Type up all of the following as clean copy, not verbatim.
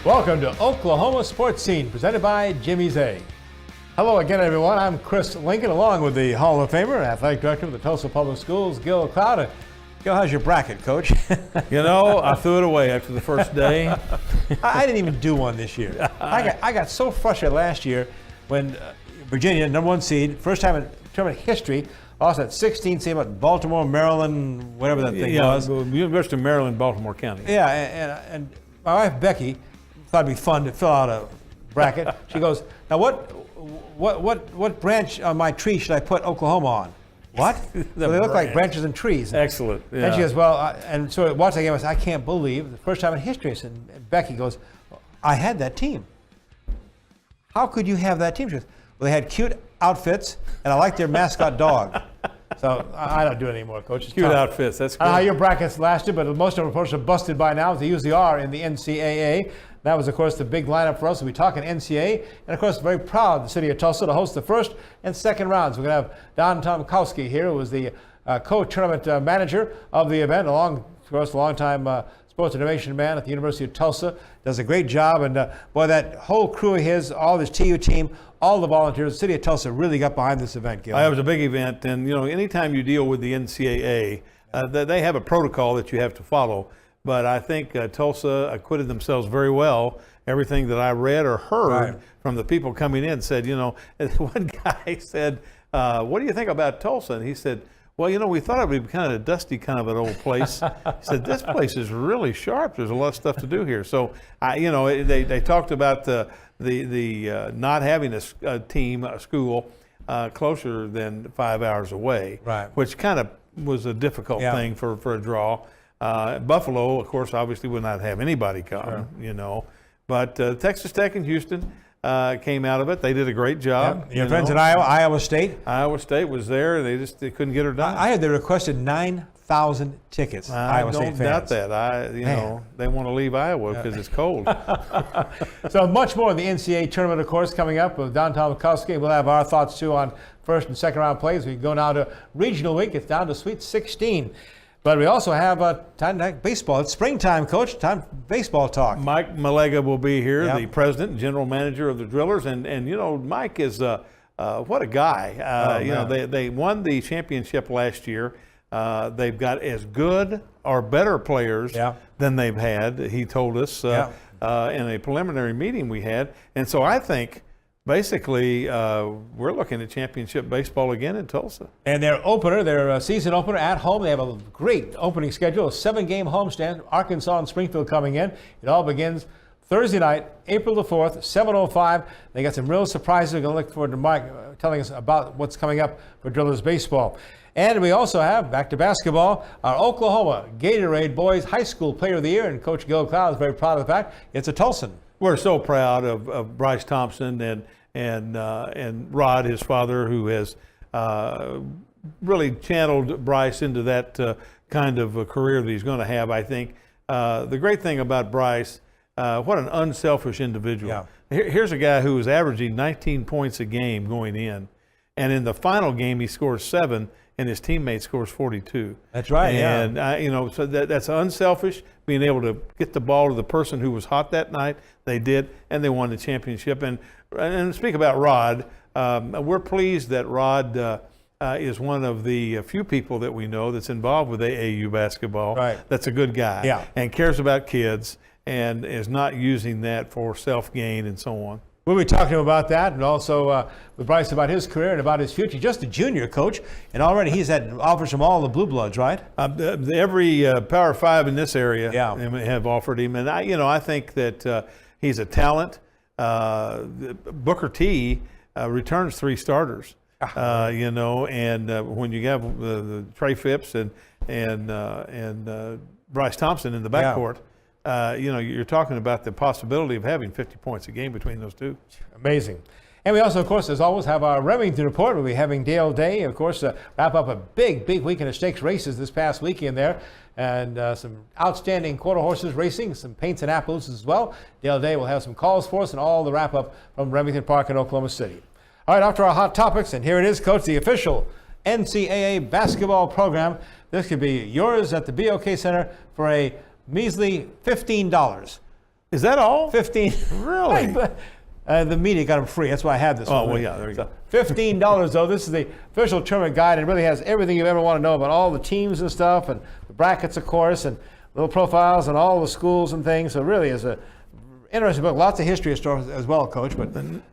Welcome to Oklahoma Sports Scene, presented by Jimmy's A. Hello again, everyone. I'm Chris Lincoln, along with the Hall of Famer, Athletic Director of the Tulsa Public Schools, Gil Cloud. Gil, how's your bracket, Coach? You know, I threw it away after the first day. I didn't even do one this year. I got so frustrated last year when Virginia, number one seed, first time in tournament history, lost at 16 seed, about Baltimore, Maryland, whatever that thing was. University of Maryland, Baltimore County. Yeah, and my wife Becky thought it'd be fun to fill out a bracket. She goes, "Now what branch on my tree should I put Oklahoma on?" What? So they look like branches and trees. Excellent. Yeah. And she goes, "Well," and so watching the game, I said, "I can't believe the first time in history." And Becky goes, "I had that team." How could you have that team? She goes, "Well, they had cute outfits, and I like their mascot dog." So I don't do it anymore, Coach. It's Cute tough. outfits. That's good. I don't know how your brackets lasted, but most of them, of course, are busted by now. They usually are in the NCAA. That was, of course, the big lineup for us. We'll be talking NCAA. And, of course, very proud, the city of Tulsa, to host the first and second rounds. We're going to have Don Tomkalski here, who was the co-tournament manager of the event, of course, a long-time sports innovation man at the University of Tulsa. Does a great job. And, boy, that whole crew of his, all his TU team, all the volunteers, the city of Tulsa really got behind this event, Gil. It was a big event. And, you know, anytime you deal with the NCAA, they have a protocol that you have to follow. But I think Tulsa acquitted themselves very well. Everything that I read or heard from the people coming in said, you know, one guy said, "What do you think about Tulsa?" And he said, "Well, you know, we thought it would be kind of a dusty kind of an old place." He said, "This place is really sharp. There's a lot of stuff to do here." So, you know, they talked about the not having a team, a school closer than 5 hours away, which kind of was a difficult thing for a draw. Buffalo, of course, obviously would not have anybody come, you know. But Texas Tech and Houston came out of it. They did a great job. Your friends in Iowa State? Iowa State was there. They couldn't get her done. I heard they requested 9,000 tickets. Iowa State fans. I don't doubt that. You know, they want to leave Iowa because it's cold. So much more of the NCAA tournament, of course, coming up with Don Tomkalski. We'll have our thoughts, too, on first and second round plays. We go now to regional week. It's down to Sweet 16. But we also have time to baseball. It's springtime, Coach. Time for baseball talk. Mike Melega will be here, the president and general manager of the Drillers. And you know, Mike is, what a guy. You know, they won the championship last year. They've got as good or better players than they've had, he told us, in a preliminary meeting we had. And so I think, basically, we're looking at championship baseball again in Tulsa. And their season opener at home, they have a great opening schedule, a 7-game homestand, Arkansas and Springfield coming in. It all begins Thursday night, April the 4th, 7:05. They got some real surprises. We're going to look forward to Mike telling us about what's coming up for Drillers baseball. And we also have, back to basketball, our Oklahoma Gatorade Boys High School Player of the Year. And Coach Gil Cloud is very proud of the fact it's a Tulsan. We're so proud of Bryce Thompson and Rod, his father, who has really channeled Bryce into that kind of a career that he's going to have. I think the great thing about Bryce, what an unselfish individual. Here's a guy who was averaging 19 points a game going in, and in the final game he scores 7. And his teammate scores 42. That's right. And you know, so that's unselfish. Being able to get the ball to the person who was hot that night, they did, and they won the championship. And speak about Rod, we're pleased that Rod is one of the few people that we know that's involved with AAU basketball. That's a good guy. And cares about kids and is not using that for self-gain and so on. We'll be talking about that, and also with Bryce about his career and about his future. Just a junior, Coach, and already he's had offers from all the Blue Bloods, right? Every Power 5 in this area have offered him, and I think that he's a talent. Booker T returns 3 starters, you know, and when you have the Trey Phipps and Bryce Thompson in the backcourt. You know, you're talking about the possibility of having 50 points a game between those two. Amazing. And we also, of course, as always, have our Remington report. We'll be having Dale Day, of course, wrap up a big weekend of stakes races this past weekend there. And some outstanding quarter horses racing, some paints and apples as well. Dale Day will have some calls for us and all the wrap up from Remington Park in Oklahoma City. All right, after our hot topics, and here it is, Coach, the official NCAA basketball program. This could be yours at the BOK Center for a measly $15. Is that all? 15. Really? The media got them free. That's why I had this one. Oh, well, yeah, there you go. $15 though. This is the official tournament guide. It really has everything you ever want to know about all the teams and stuff, and the brackets, of course, and little profiles and all the schools and things. So it really is a interesting book. Lots of history as well, Coach. But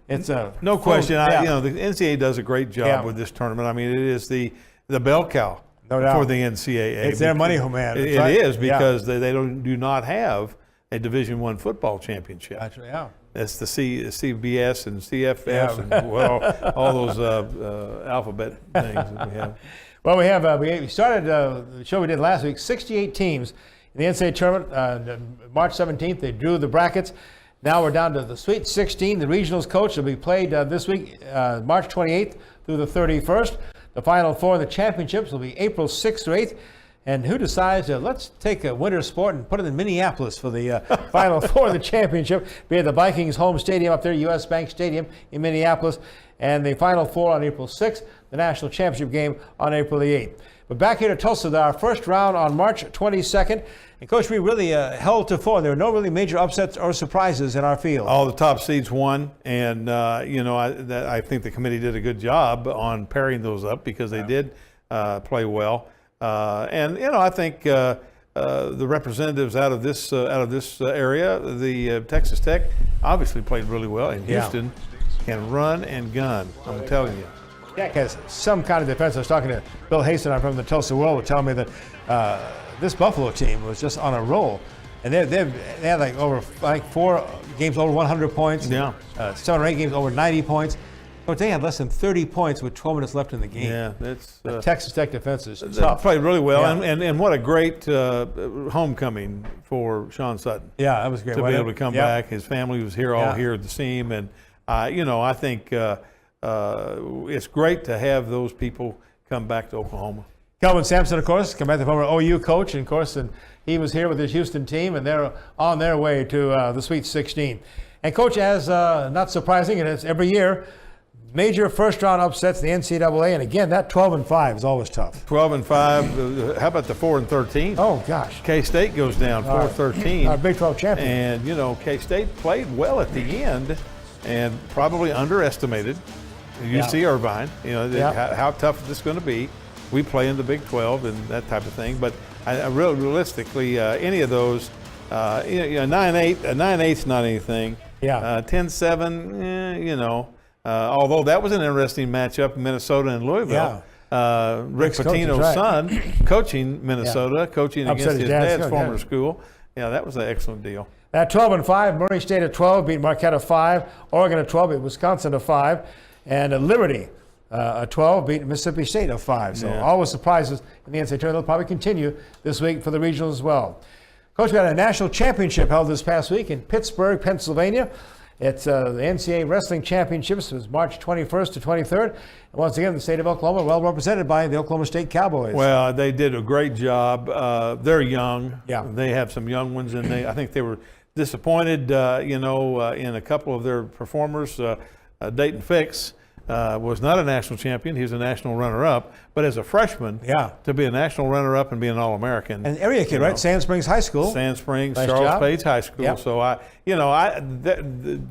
it's no question. Yeah. The NCAA does a great job with this tournament. I mean, it is the bell cow No doubt. for the NCAA. It's their money, man. It is because they do not have a Division I football championship. Actually, yeah. That's the CBS and CFS and all those alphabet things that we have. Well, we started the show we did last week. 68 teams in the NCAA tournament. March 17th, they drew the brackets. Now we're down to the Sweet 16. The regionals coach will be played this week, March 28th through the 31st. The Final Four of the championships will be April 6th through 8th. And who decides, let's take a winter sport and put it in Minneapolis for the Final Four of the championship? Be at the Vikings home stadium up there, U.S. Bank Stadium in Minneapolis. And the Final Four on April 6th, the national championship game on April the 8th. But back here to Tulsa, our first round on March 22nd. And Coach, we really held to 4. There were no really major upsets or surprises in our field. All the top seeds won, and I think the committee did a good job on pairing those up because they did play well. I think the representatives out of this area, the Texas Tech, obviously played really well, and Houston can run and gun. I'm telling you. Tech has some kind of defense. I was talking to Bill Haston from the Tulsa World, was telling me that this Buffalo team was just on a roll, and they had like 4 games over 100 points. Yeah. 7 or 8 games over 90 points. But they had less than 30 points with 12 minutes left in the game. Yeah, that's the Texas Tech defense is they tough. Played really well, and what a great homecoming for Sean Sutton. Yeah, that was great. To be able to come back, his family was here, all here at the seam, and I think it's great to have those people come back to Oklahoma. Kelvin Sampson, of course, come back, the former OU coach, and of course, and he was here with his Houston team, and they're on their way to the Sweet 16. And Coach, as not surprising, and it's every year. Major first-round upsets in the NCAA, and again, that 12-5 is always tough. 12-5. How about the 4-13? Oh gosh. K-State goes down 4-13. Our Big 12 champion. And K-State played well at the end, and probably underestimated UC Irvine. How tough is this going to be? We play in the Big 12 and that type of thing, but realistically, any of those, 9-8's not anything. Yeah. 10-7, although that was an interesting matchup in Minnesota and Louisville. Rick Pitino's son coaching Minnesota, coaching against his dad's former school. Yeah, that was an excellent deal. At 12-5, Murray State at 12 beat Marquette at 5. Oregon at 12 beat Wisconsin at 5. And Liberty at 12 beat Mississippi State at 5. So always surprises in the NCAA tournament. They'll probably continue this week for the regionals as well. Coach, we had a national championship held this past week in Pittsburgh, Pennsylvania. It's the NCAA Wrestling Championships. It was March 21st to 23rd. And once again, the state of Oklahoma, well represented by the Oklahoma State Cowboys. Well, they did a great job. They're young. Yeah. They have some young ones, and I think they were disappointed, in a couple of their performers. Dayton Fix was not a national champion. He was a national runner-up. But as a freshman, to be a national runner-up and be an All-American. An area kid, right? Sand Springs High School. Sand Springs, nice Charles job. Page High School. Yep. So,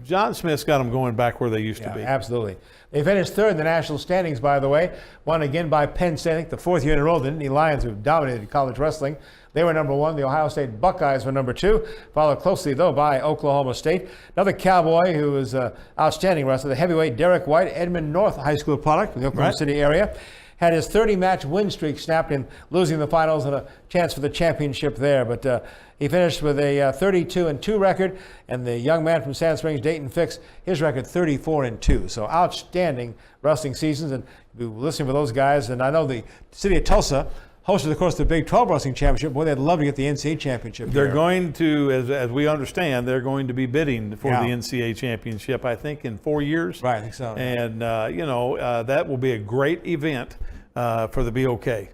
John Smith's got them going back where they used to be. Absolutely. They finished third in the national standings, by the way. Won again by Penn State, I think the 4th year in a row. The Nittany Lions, who dominated college wrestling. They were number 1. The Ohio State Buckeyes were number 2, followed closely, though, by Oklahoma State. Another Cowboy who was outstanding wrestler, the heavyweight Derek White, Edmond North High School product from the Oklahoma City area. Had his 30-match win streak snapped in losing the finals and a chance for the championship there. But he finished with a 32-2 record, and the young man from Sand Springs, Dayton Fix, his record 34-2. So outstanding wrestling seasons, and we'll be listening for those guys. And I know the city of Tulsa hosted, of course, the Big 12 Wrestling Championship. Boy, they'd love to get the NCAA Championship. They're going to, as we understand, they're going to be bidding for the NCAA Championship, I think, in 4 years. Right, I think so. And, that will be a great event for the BOK.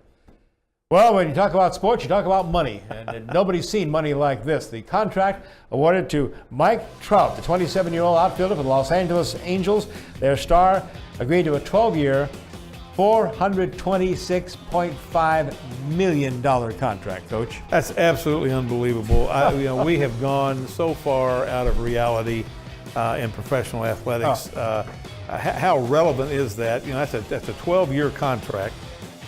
Well, when you talk about sports, you talk about money. And nobody's seen money like this. The contract awarded to Mike Trout, the 27-year-old outfielder for the Los Angeles Angels. Their star agreed to a 12-year, $426.5 million contract, Coach. That's absolutely unbelievable. We have gone so far out of reality in professional athletics. How relevant is that? That's a 12-year contract.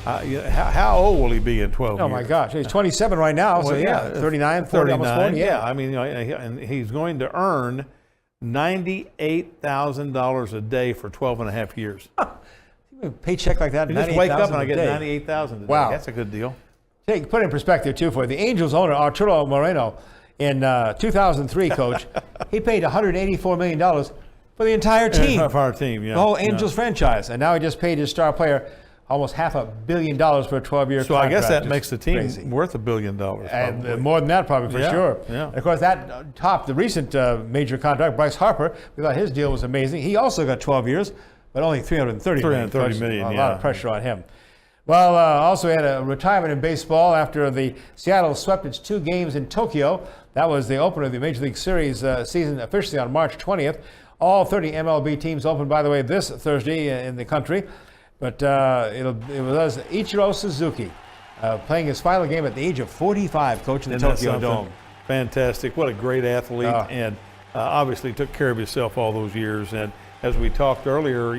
How old will he be in 12 years? Oh my gosh, he's 27 right now. Well, so yeah, 39, 40, almost 40. Yeah, I mean, and he's going to earn $98,000 a day for 12 and a half years. A paycheck like that, you just wake up and I get $98,000 $98,000 a day. Wow, that's a good deal. Hey, put it in perspective too for you. The Angels owner Arturo Moreno in 2003, Coach, he paid $184 million for the entire team. For our team, yeah. The whole Angels franchise, and now he just paid his star player almost $500 million for a 12-year contract. So I guess that makes the team crazy. worth $1 billion. And more than that, probably, for sure. Yeah. And of course, that topped the recent major contract, Bryce Harper. We thought his deal was amazing. He also got 12 years, but only $330 million. million, A lot of pressure on him. Well, also had a retirement in baseball after the Seattle swept its 2 games in Tokyo. That was the opener of the Major League Series season officially on March 20th. All 30 MLB teams opened, by the way, this Thursday in the country. But it was Ichiro Suzuki playing his final game at the age of 45, Coach, in the Tokyo Dome. Fantastic. What a great athlete. And obviously took care of himself all those years. And as we talked earlier,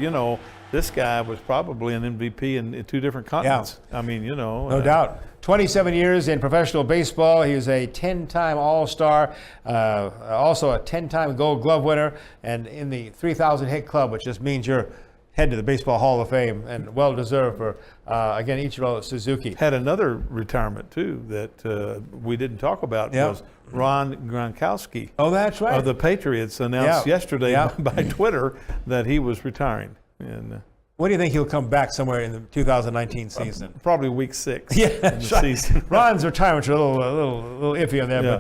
this guy was probably an MVP in 2 different continents. Yeah. I mean, No doubt. 27 years in professional baseball. He was a 10-time All-Star, also a 10-time Gold Glove winner, and in the 3,000 hit club, which just means you're head to the Baseball Hall of Fame, and well-deserved for, again, Ichiro Suzuki. Had another retirement, too, that we didn't talk about. Was Ron Gronkowski. Oh, that's right. Of the Patriots announced yesterday by Twitter that he was retiring. And when do you think he'll come back somewhere in the 2019 season? Probably week 6 in the season. Ron's retirement's a little iffy on there,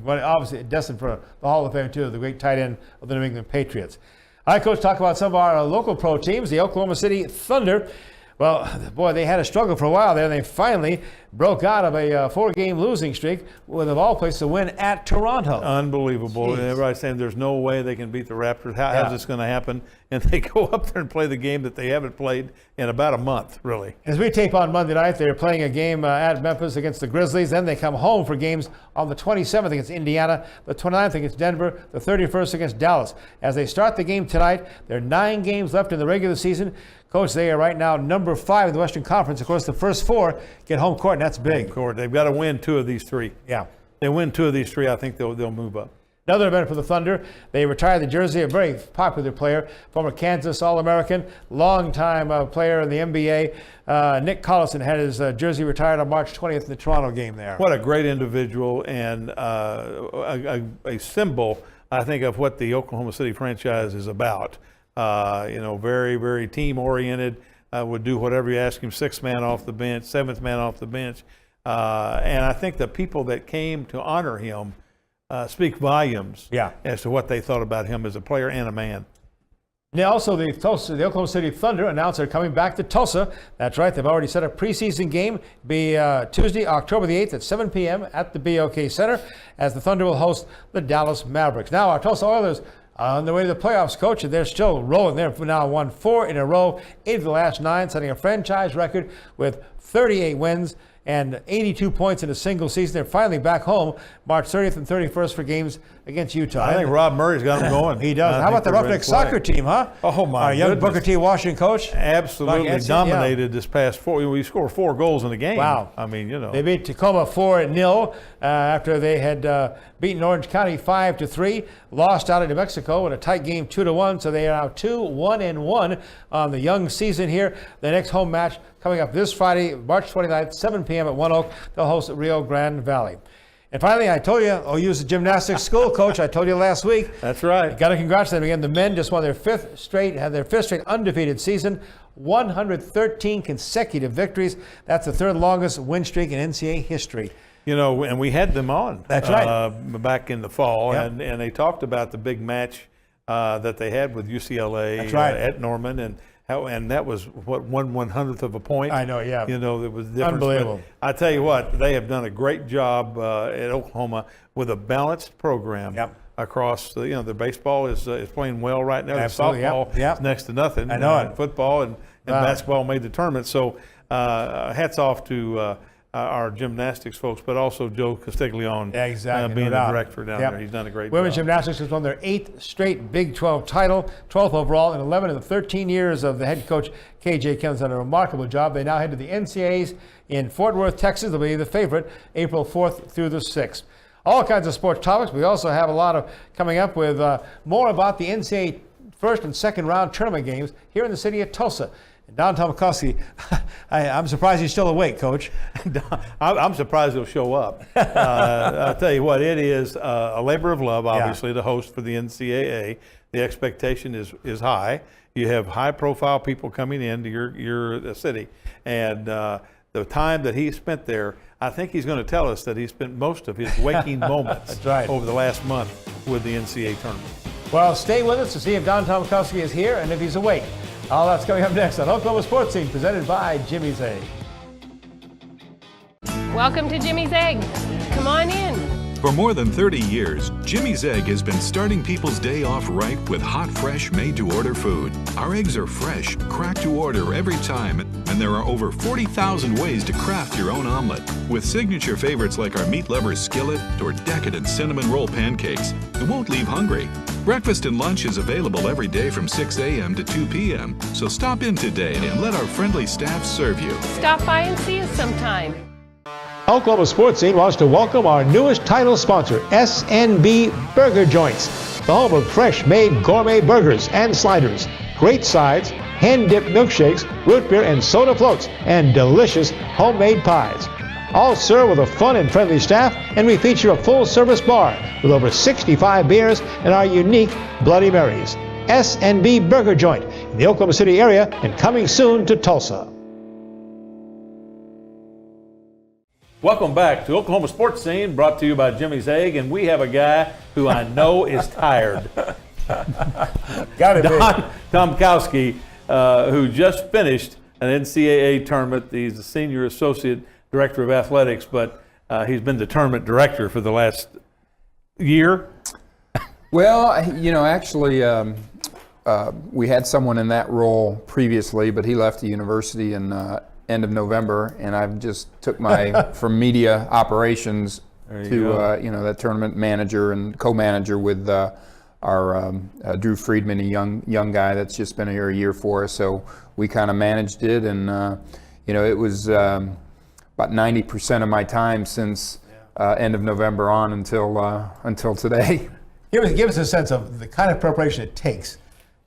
but obviously destined for the Hall of Fame, too, the great tight end of the New England Patriots. All right, Coach, talk about some of our local pro teams, the Oklahoma City Thunder. Well, boy, they had a struggle for a while there. They finally broke out of a 4-game losing streak with, of all places, a win at Toronto. Unbelievable. Jeez. Everybody's saying there's no way they can beat the Raptors. How's this going to happen? And they go up there and play the game that they haven't played in about a month, really. As we tape on Monday night, they're playing a game at Memphis against the Grizzlies. Then they come home for games on the 27th against Indiana, the 29th against Denver, the 31st against Dallas. As they start the game tonight, there are 9 games left in the regular season. Coach, they are right now number 5 in the Western Conference. Of course, the first 4 get home court, and that's big. Home court. They've got to win 2 of these 3. Yeah. They win 2 of these 3, I think they'll move up. Another event for the Thunder. They retired the jersey, a very popular player, former Kansas All-American, longtime player in the NBA. Nick Collison had his jersey retired on March 20th in the Toronto game there. What a great individual and a symbol, I think, of what the Oklahoma City franchise is about. Very, very team-oriented, would do whatever you ask him, 6th man off the bench, 7th man off the bench. And I think the people that came to honor him speak volumes as to what they thought about him as a player and a man. Now, also, the Oklahoma City Thunder announced they're coming back to Tulsa. That's right. They've already set a preseason game. It'll be Tuesday, October the 8th at 7 p.m. at the BOK Center, as the Thunder will host the Dallas Mavericks. Now, our Tulsa Oilers on the way to the playoffs, Coach, and they're still rolling. They've now won 4 in a row, 8 of the last 9, setting a franchise record with 38 wins and 82 points in a single season. They're finally back home March 30th and 31st for games against Utah. I think Rob Murray's got them going. He does. How about the Roughneck soccer team, huh? Oh, my Our young Booker T. Washington coach. Absolutely dominated this past 4. We scored 4 goals in a game. Wow. I mean, They beat Tacoma 4-0 after they had beaten Orange County 5-3. Lost out in New Mexico in a tight game 2-1. So they are now 2-1-1 on the young season here. The next home match coming up this Friday, March 29th, 7 p.m. at One Oak. They'll host Rio Grande Valley. And finally, I told you, OU's a gymnastics school, Coach. I told you last week. That's right. Got to congratulate them again. The men just won their 5th straight undefeated season, 113 consecutive victories. That's the 3rd longest win streak in NCAA history. And we had them on. That's right. Back in the fall, and they talked about the big match that they had with UCLA. That's right. At Norman, and that was what 1/100th of a point. I know, yeah. It was different. Unbelievable. But I tell you what, they have done a great job at Oklahoma with a balanced program. Yep. Across the baseball is playing well right now. Absolutely, the softball is next to nothing. I know it. Football and basketball made the tournament. So hats off to our gymnastics folks, but also Joe Castiglione being the director down there. He's done a great job. Women's gymnastics has won their 8th straight Big 12 title, 12th overall in 11 of the 13 years of the head coach KJ Killen's done a remarkable job. They now head to the NCAAs in Fort Worth, Texas. They'll be the favorite April 4th through the 6th. All kinds of sports topics. We also have a lot of coming up with more about the NCAA first and second round tournament games here in the city of Tulsa. Don Tomkalski, I'm surprised he's still awake, Coach. I'm surprised he'll show up. I'll tell you what, it is a labor of love, obviously, to host for the NCAA. The expectation is high. You have high-profile people coming into your city. And the time that he spent there, I think he's going to tell us that he spent most of his waking moments over the last month with the NCAA tournament. Well, stay with us to see if Don Tomkalski is here and if he's awake. All that's coming up next on Oklahoma Sports Scene, presented by Jimmy's Egg. Welcome to Jimmy's Egg. Come on in. For more than 30 years, Jimmy's Egg has been starting people's day off right with hot, fresh, made-to-order food. Our eggs are fresh, cracked to order every time, and there are over 40,000 ways to craft your own omelet. With signature favorites like our meat lovers skillet or decadent cinnamon roll pancakes, it won't leave hungry. Breakfast and lunch is available every day from 6 a.m. to 2 p.m., so stop in today and let our friendly staff serve you. Stop by and see us sometime. Oklahoma Sports Scene wants to welcome our newest title sponsor, SNB Burger Joints, the home of fresh-made gourmet burgers and sliders, great sides, hand-dipped milkshakes, root beer and soda floats, and delicious homemade pies. All served with a fun and friendly staff, and we feature a full-service bar with over 65 beers and our unique Bloody Marys. SNB Burger Joint in the Oklahoma City area and coming soon to Tulsa. Welcome back to Oklahoma Sports Scene, brought to you by Jimmy's Egg, and we have a guy who I know is tired. Got it, Don Tomkalski, who just finished an NCAA tournament. He's the senior associate director of athletics, but he's been the tournament director for the last year. Well, actually, we had someone in that role previously, but he left the university in end of November, and I've just took my from media operations to that tournament manager and co-manager with our Drew Friedman, a young guy that's just been here a year for us. So we kind of managed it, and it was about 90% of my time since end of November on until today. Give us a sense of the kind of preparation it takes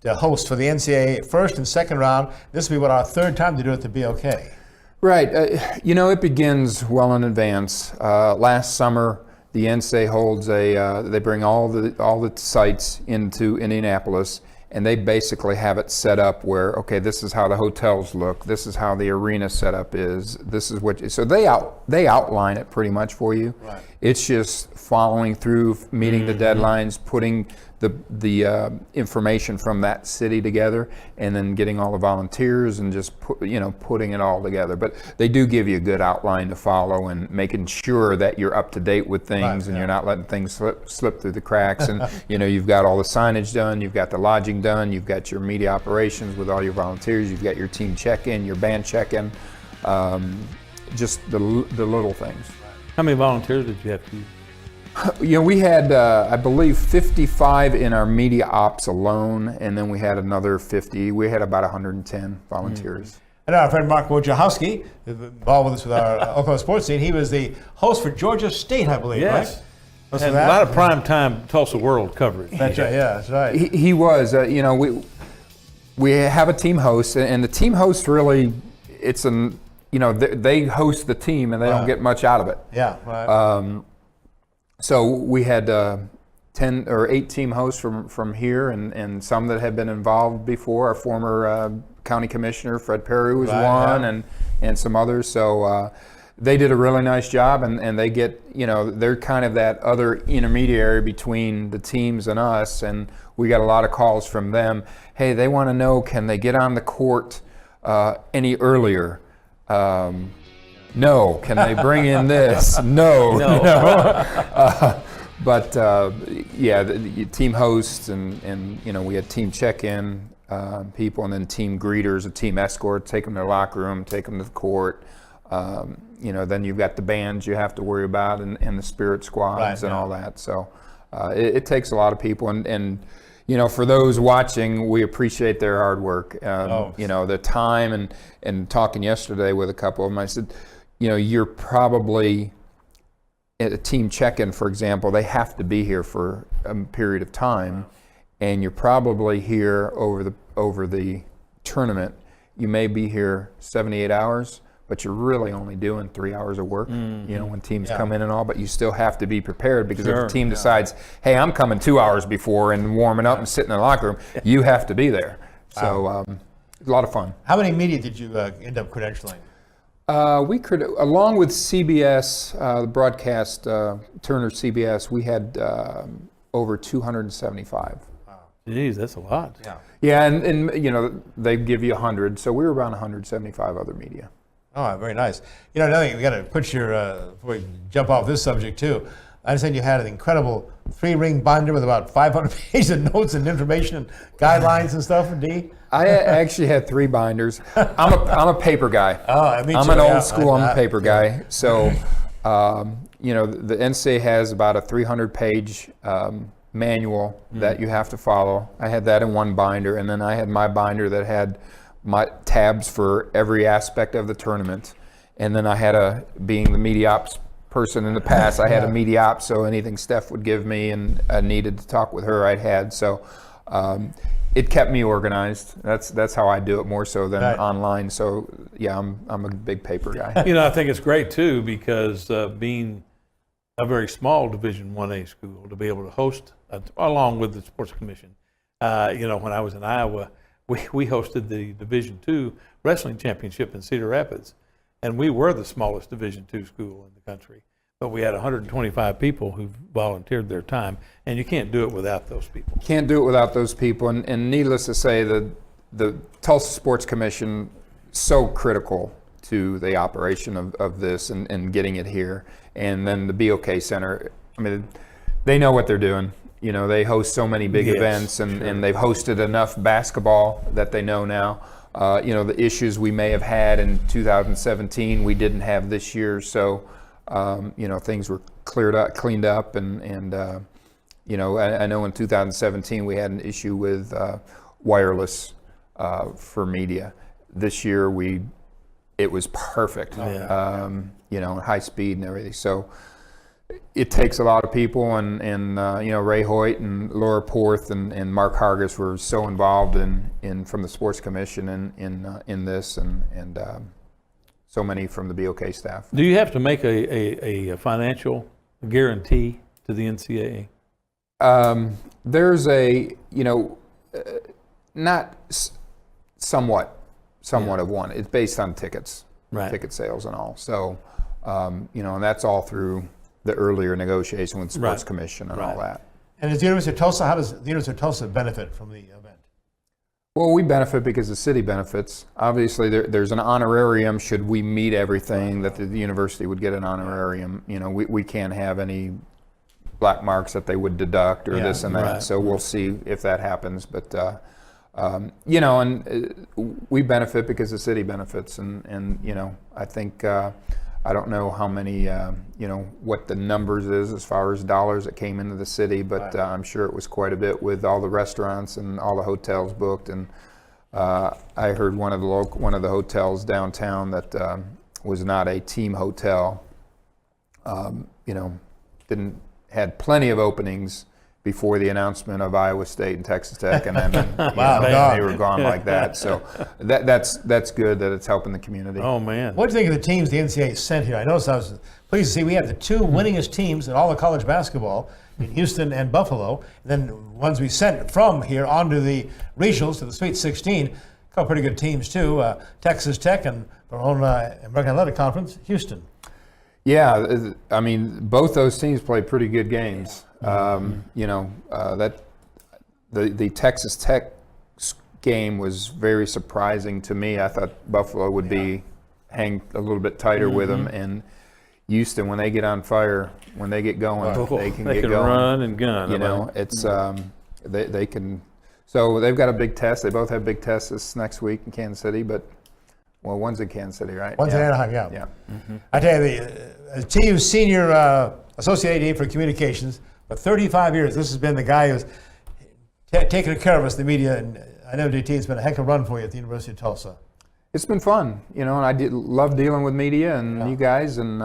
to host for the NCAA first and second round. This will be our third time to do it to be okay. Right. It begins well in advance. Last summer, the NCAA holds they bring all the sites into Indianapolis, and they basically have it set up where, okay, this is how the hotels look, this is how the arena setup is, this is what. So they outline it pretty much for you. Right. It's just following through, meeting the deadlines, putting the information from that city together, and then getting all the volunteers and just putting it all together. But they do give you a good outline to follow and making sure that you're up to date with things, and you're not letting things slip through the cracks. And you've got all the signage done, you've got the lodging done, you've got your media operations with all your volunteers, you've got your team check-in, your band check-in, just the little things. How many volunteers did you have to use? We had, I believe, 55 in our media ops alone, and then we had another 50. We had about 110 volunteers. And our friend Mark Wojciechowski, involved with us with our Oklahoma Sports Scene, he was the host for Georgia State, I believe, yes. Right? And a lot of primetime Tulsa World coverage. That's right, yeah, that's right. He was, we have a team host, and the team host really, it's they host the team, and they don't get much out of it. Yeah, right. So we had 10 or 8 team hosts from here, and some that had been involved before. Our former county commissioner, Fred Perry, was one, and some others. So they did a really nice job, and they get, they're kind of that other intermediary between the teams and us, and we got a lot of calls from them. Hey, they want to know, can they get on the court any earlier? No. Can they bring in this? No. But the team hosts and we had team check-in. people, and then team greeters, a team escort, take them to their locker room, take them to the court. Then you've got the bands you have to worry about, and the spirit squads and all that. So it takes a lot of people, and for those watching, we appreciate their hard work. The time, and talking yesterday with a couple of them, I said, you're probably at a team check-in, for example, they have to be here for a period of time, and you're probably here over the tournament. You may be here 78 hours, but you're really only doing 3 hours of work, when teams come in and all, but you still have to be prepared, because if the team decides, hey, I'm coming 2 hours before and warming up and sitting in the locker room, you have to be there. So it's a lot of fun. How many media did you end up credentialing? We could, along with CBS, the broadcast, Turner CBS, we had over 275. Geez, that's a lot. Yeah, and they give you 100, so we were around 175 other media. Oh, very nice. Another thing, we got to put before we jump off this subject too, I understand you had an incredible 3-ring binder with about 500 pages of notes and information and guidelines and stuff, D? I actually had 3 binders. I'm a paper guy. Oh, me too. I'm an old school, I'm a paper guy. So, the NCAA has about a 300-page manual that you have to follow. I had that in one binder, and then I had my binder that had my tabs for every aspect of the tournament. And then I had being the media ops person in the past, I had a media ops, so anything Steph would give me and I needed to talk with her, I had. So it kept me organized. That's how I do it, more so than online. So yeah, I'm a big paper guy. I think it's great too, because being a very small Division 1A school, to be able to host, along with the Sports Commission. When I was in Iowa, we hosted the Division II Wrestling Championship in Cedar Rapids, and we were the smallest Division II school in the country. But we had 125 people who volunteered their time, and you can't do it without those people. Can't do it without those people, and needless to say, the Tulsa Sports Commission, so critical to the operation of this and getting it here. And then the BOK Center, I mean, they know what they're doing. They host so many big events, and they've hosted enough basketball that they know now. The issues we may have had in 2017, we didn't have this year. So, things were cleaned up, and I know in 2017 we had an issue with wireless for media. This year it was perfect, high speed and everything. So it takes a lot of people, and Ray Hoyt and Laura Porth and Mark Hargis were so involved in from the Sports Commission in this, and so many from the BOK staff. Do you have to make a financial guarantee to the NCAA? There's not somewhat of one. It's based on tickets, ticket sales and all. So, and that's all through the earlier negotiation with the Sports Commission and all that. And as the University of Tulsa, how does the University of Tulsa benefit from the event? Well, we benefit because the city benefits. Obviously, there's an honorarium should we meet everything that the university would get an honorarium. We can't have any black marks that they would deduct or this and that. So we'll see if that happens. But we benefit because the city benefits, and I think I don't know how many what the numbers is as far as dollars that came into the city, but I'm sure it was quite a bit with all the restaurants and all the hotels booked. And I heard one of the hotels downtown that was not a team hotel, had plenty of openings before the announcement of Iowa State and Texas Tech, and then they were gone like that. So that's good that it's helping the community. Oh man! What do you think of the teams the NCAA sent here? I noticed I was pleased to see we have the 2 winningest teams in all of college basketball in Houston and Buffalo. And then ones we sent from here onto the regionals to the Sweet 16. A couple pretty good teams too. Texas Tech and our own American Athletic Conference, Houston. Yeah, I mean both those teams played pretty good games. That the Texas Tech game was very surprising to me. I thought Buffalo would hang a little bit tighter with them, and Houston, when they get on fire, when they get going, they can get going. Run and gun. It's they can So they've got a big test. They both have big tests this next week in Kansas City, but, well, one's in Kansas City, right? One's in Anaheim, yeah. Yeah. I tell you, the TU senior associate AD for communications, for 35 years, this has been the guy who's taken care of us, the media, and I know DT, it's been a heck of a run for you at the University of Tulsa. It's been fun, and I love dealing with media and you guys, and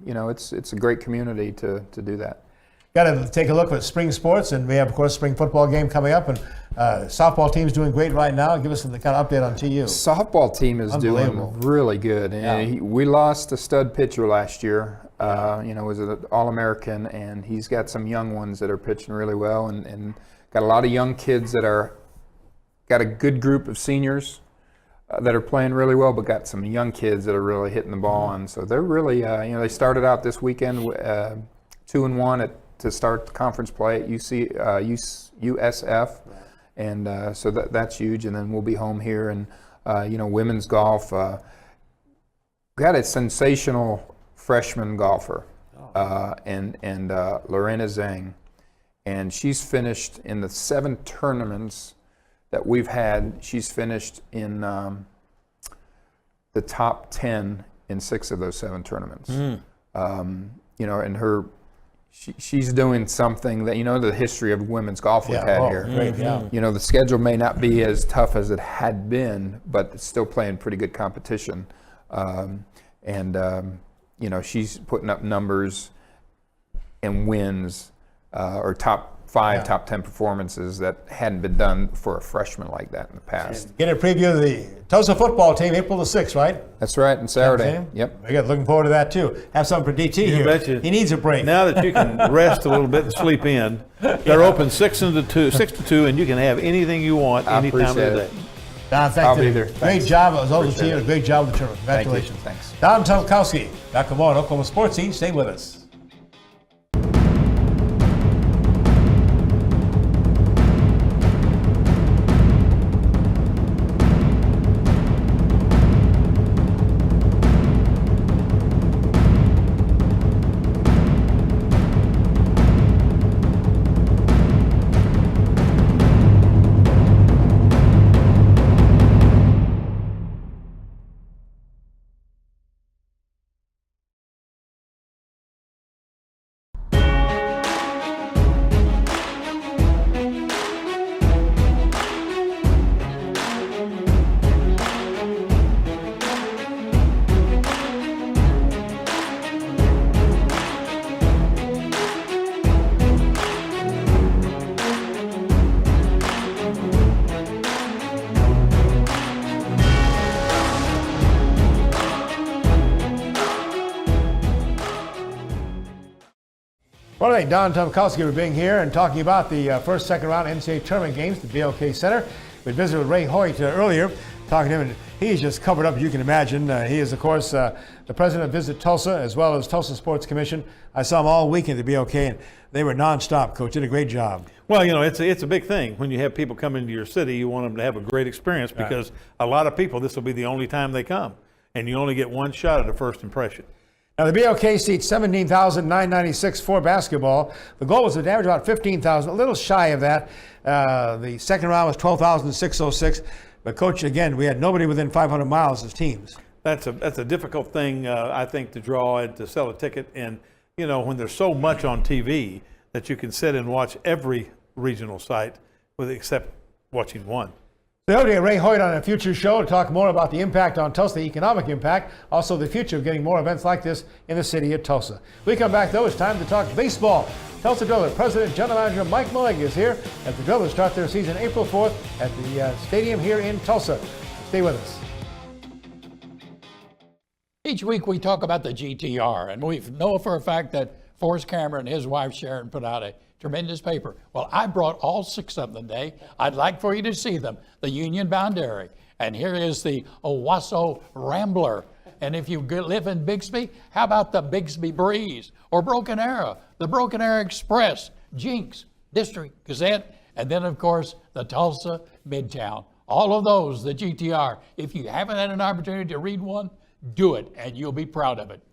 it's a great community to do that. Got to take a look at spring sports, and we have, of course, spring football game coming up, and softball team's doing great right now. Give us the kind of update on TU. Softball team is doing really good. And we lost a stud pitcher last year. Was an All-American, and he's got some young ones that are pitching really well, and got a lot of young kids that got a good group of seniors that are playing really well, but got some young kids that are really hitting the ball. And so they're really, they started out this weekend 2-1 to start the conference play at USF, and so that's huge. And then we'll be home here, and women's golf. Got a sensational freshman golfer, and Lorena Zhang, and she's finished in the 7 tournaments that we've had. She's finished in the top 10 in 6 of those 7 tournaments. And she's doing something that, the history of women's golf we've had here. Great, yeah. The schedule may not be as tough as it had been, but it's still playing pretty good competition. She's putting up numbers and wins, or top 5, top 10 performances that hadn't been done for a freshman like that in the past. Get a preview of the Tulsa football team, April the 6th, right? That's right, and Saturday. Yep. Very good. Looking forward to that too. Have something for DT here. Betcha. He needs a break. Now that you can rest a little bit and sleep in, they're open 6 to 2, and you can have anything you want any time of the day. Don, thank I'll you. be there. Great Thanks. job. It was over Appreciate to you. it. Great job with the tournament. Congratulations. Thanks. Don Tomkalski, back on Oklahoma Sportscene. Stay with us. Well, I thank Don Tomkalski for being here and talking about the first, second round NCAA tournament games at the BLK Center. We visited with Ray Hoyt earlier, talking to him, and he's just covered up, you can imagine. He is, of course, the president of Visit Tulsa, as well as Tulsa Sports Commission. I saw him all week at the BLK, and they were nonstop. Coach did a great job. Well, it's a big thing. When you have people come into your city, you want them to have a great experience, because a lot of people, this will be the only time they come, and you only get one shot at a first impression. Now, the BLK seats 17,996 for basketball. The goal was to average about 15,000, a little shy of that. The second round was 12,606. But, Coach, again, we had nobody within 500 miles as teams. That's a difficult thing, I think, to draw and to sell a ticket. And, when there's so much on TV that you can sit and watch every regional site except watching one. So we'll get Ray Hoyt on a future show to talk more about the impact on Tulsa, the economic impact, also the future of getting more events like this in the city of Tulsa. We come back, though, it's time to talk baseball. Tulsa Drillers President General Manager Mike Melega is here as the Drillers start their season April 4th at the stadium here in Tulsa. Stay with us. Each week we talk about the GTR, and we know for a fact that Forrest Cameron and his wife Sharon put out a tremendous paper. Well, I brought all 6 of them today. I'd like for you to see them. The Union Boundary, and here is the Owasso Rambler. And if you live in Bixby, how about the Bixby Breeze or Broken Arrow, the Broken Arrow Express, Jinx, District Gazette, and then of course the Tulsa Midtown. All of those, the GTR. If you haven't had an opportunity to read one, do it, and you'll be proud of it.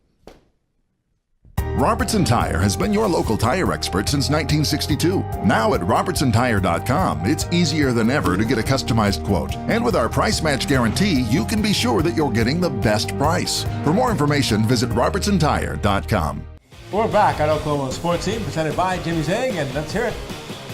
Robertson Tire has been your local tire expert since 1962. Now at RobertsonTire.com, it's easier than ever to get a customized quote. And with our price match guarantee, you can be sure that you're getting the best price. For more information, visit RobertsonTire.com. We're back on Oklahoma Sports Scene, presented by Jimmy's Egg, and let's hear it.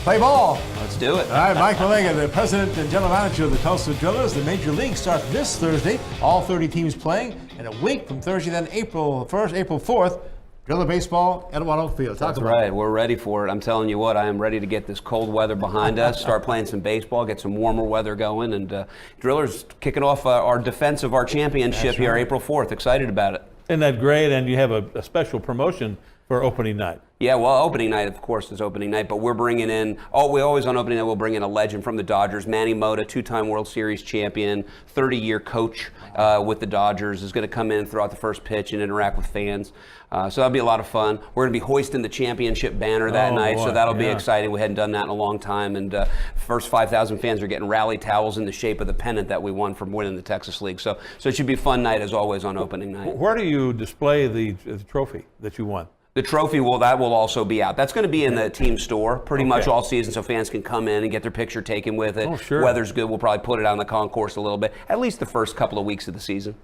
Play ball. Let's do it. All right, Mike Melega, the president and general manager of the Tulsa Drillers. The Major League starts this Thursday. All 30 teams playing. And a week from Thursday, then April 1st, April 4th, Driller baseball at One Oak Field. That's right. We're ready for it. I'm telling you what, I am ready to get this cold weather behind us, start playing some baseball, get some warmer weather going. And Drillers kicking off our defense of our championship here April 4th. Excited about it. Isn't that great? And you have a special promotion for opening night. Yeah, well, opening night, of course, is opening night, but we're bringing in, we always on opening night, we'll bring in a legend from the Dodgers. Manny Mota, two-time World Series champion, 30-year coach with the Dodgers, is going to come in, throw out the first pitch, and interact with fans. So that'll be a lot of fun. We're going to be hoisting the championship banner that night, boy, so that'll be exciting. We hadn't done that in a long time, and first 5,000 fans are getting rally towels in the shape of the pennant that we won from winning the Texas League. So it should be a fun night, as always, on opening night. Where do you display the trophy that you won? The trophy, that will also be out. That's going to be in the team store pretty much all season, so fans can come in and get their picture taken with it. Oh, sure. Weather's good. We'll probably put it on the concourse a little bit, at least the first couple of weeks of the season.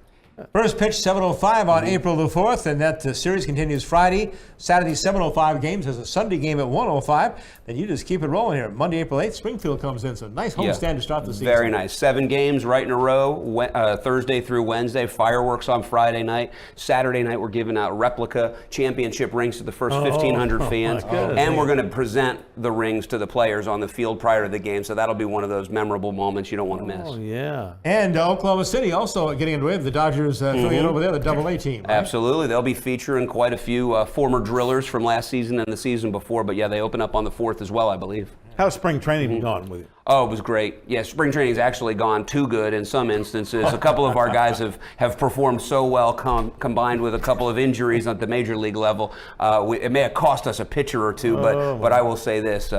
First pitch 7:05 on April the 4th, and that series continues Friday, Saturday 7:05 games. There's a Sunday game at 1:05. Then you just keep it rolling here. Monday, April 8th, Springfield comes in. So nice homestand to start the season. Very nice. 7 games right in a row, Thursday through Wednesday. Fireworks on Friday night. Saturday night, we're giving out replica championship rings to the first 1,500 fans. And we're going to present the rings to the players on the field prior to the game. So that'll be one of those memorable moments you don't want to miss. Oh, yeah. And Oklahoma City also getting underway with the Dodgers affiliate over there, the AA team. Right? Absolutely. They'll be featuring quite a few former Drillers from last season and the season before. But yeah, they open up on the 4th as well, I believe. How's spring training gone with you? Oh, it was great. Yeah, spring training's actually gone too good in some instances. A couple of our guys have performed so well combined with a couple of injuries at the major league level. It may have cost us a pitcher or two, but I will say this,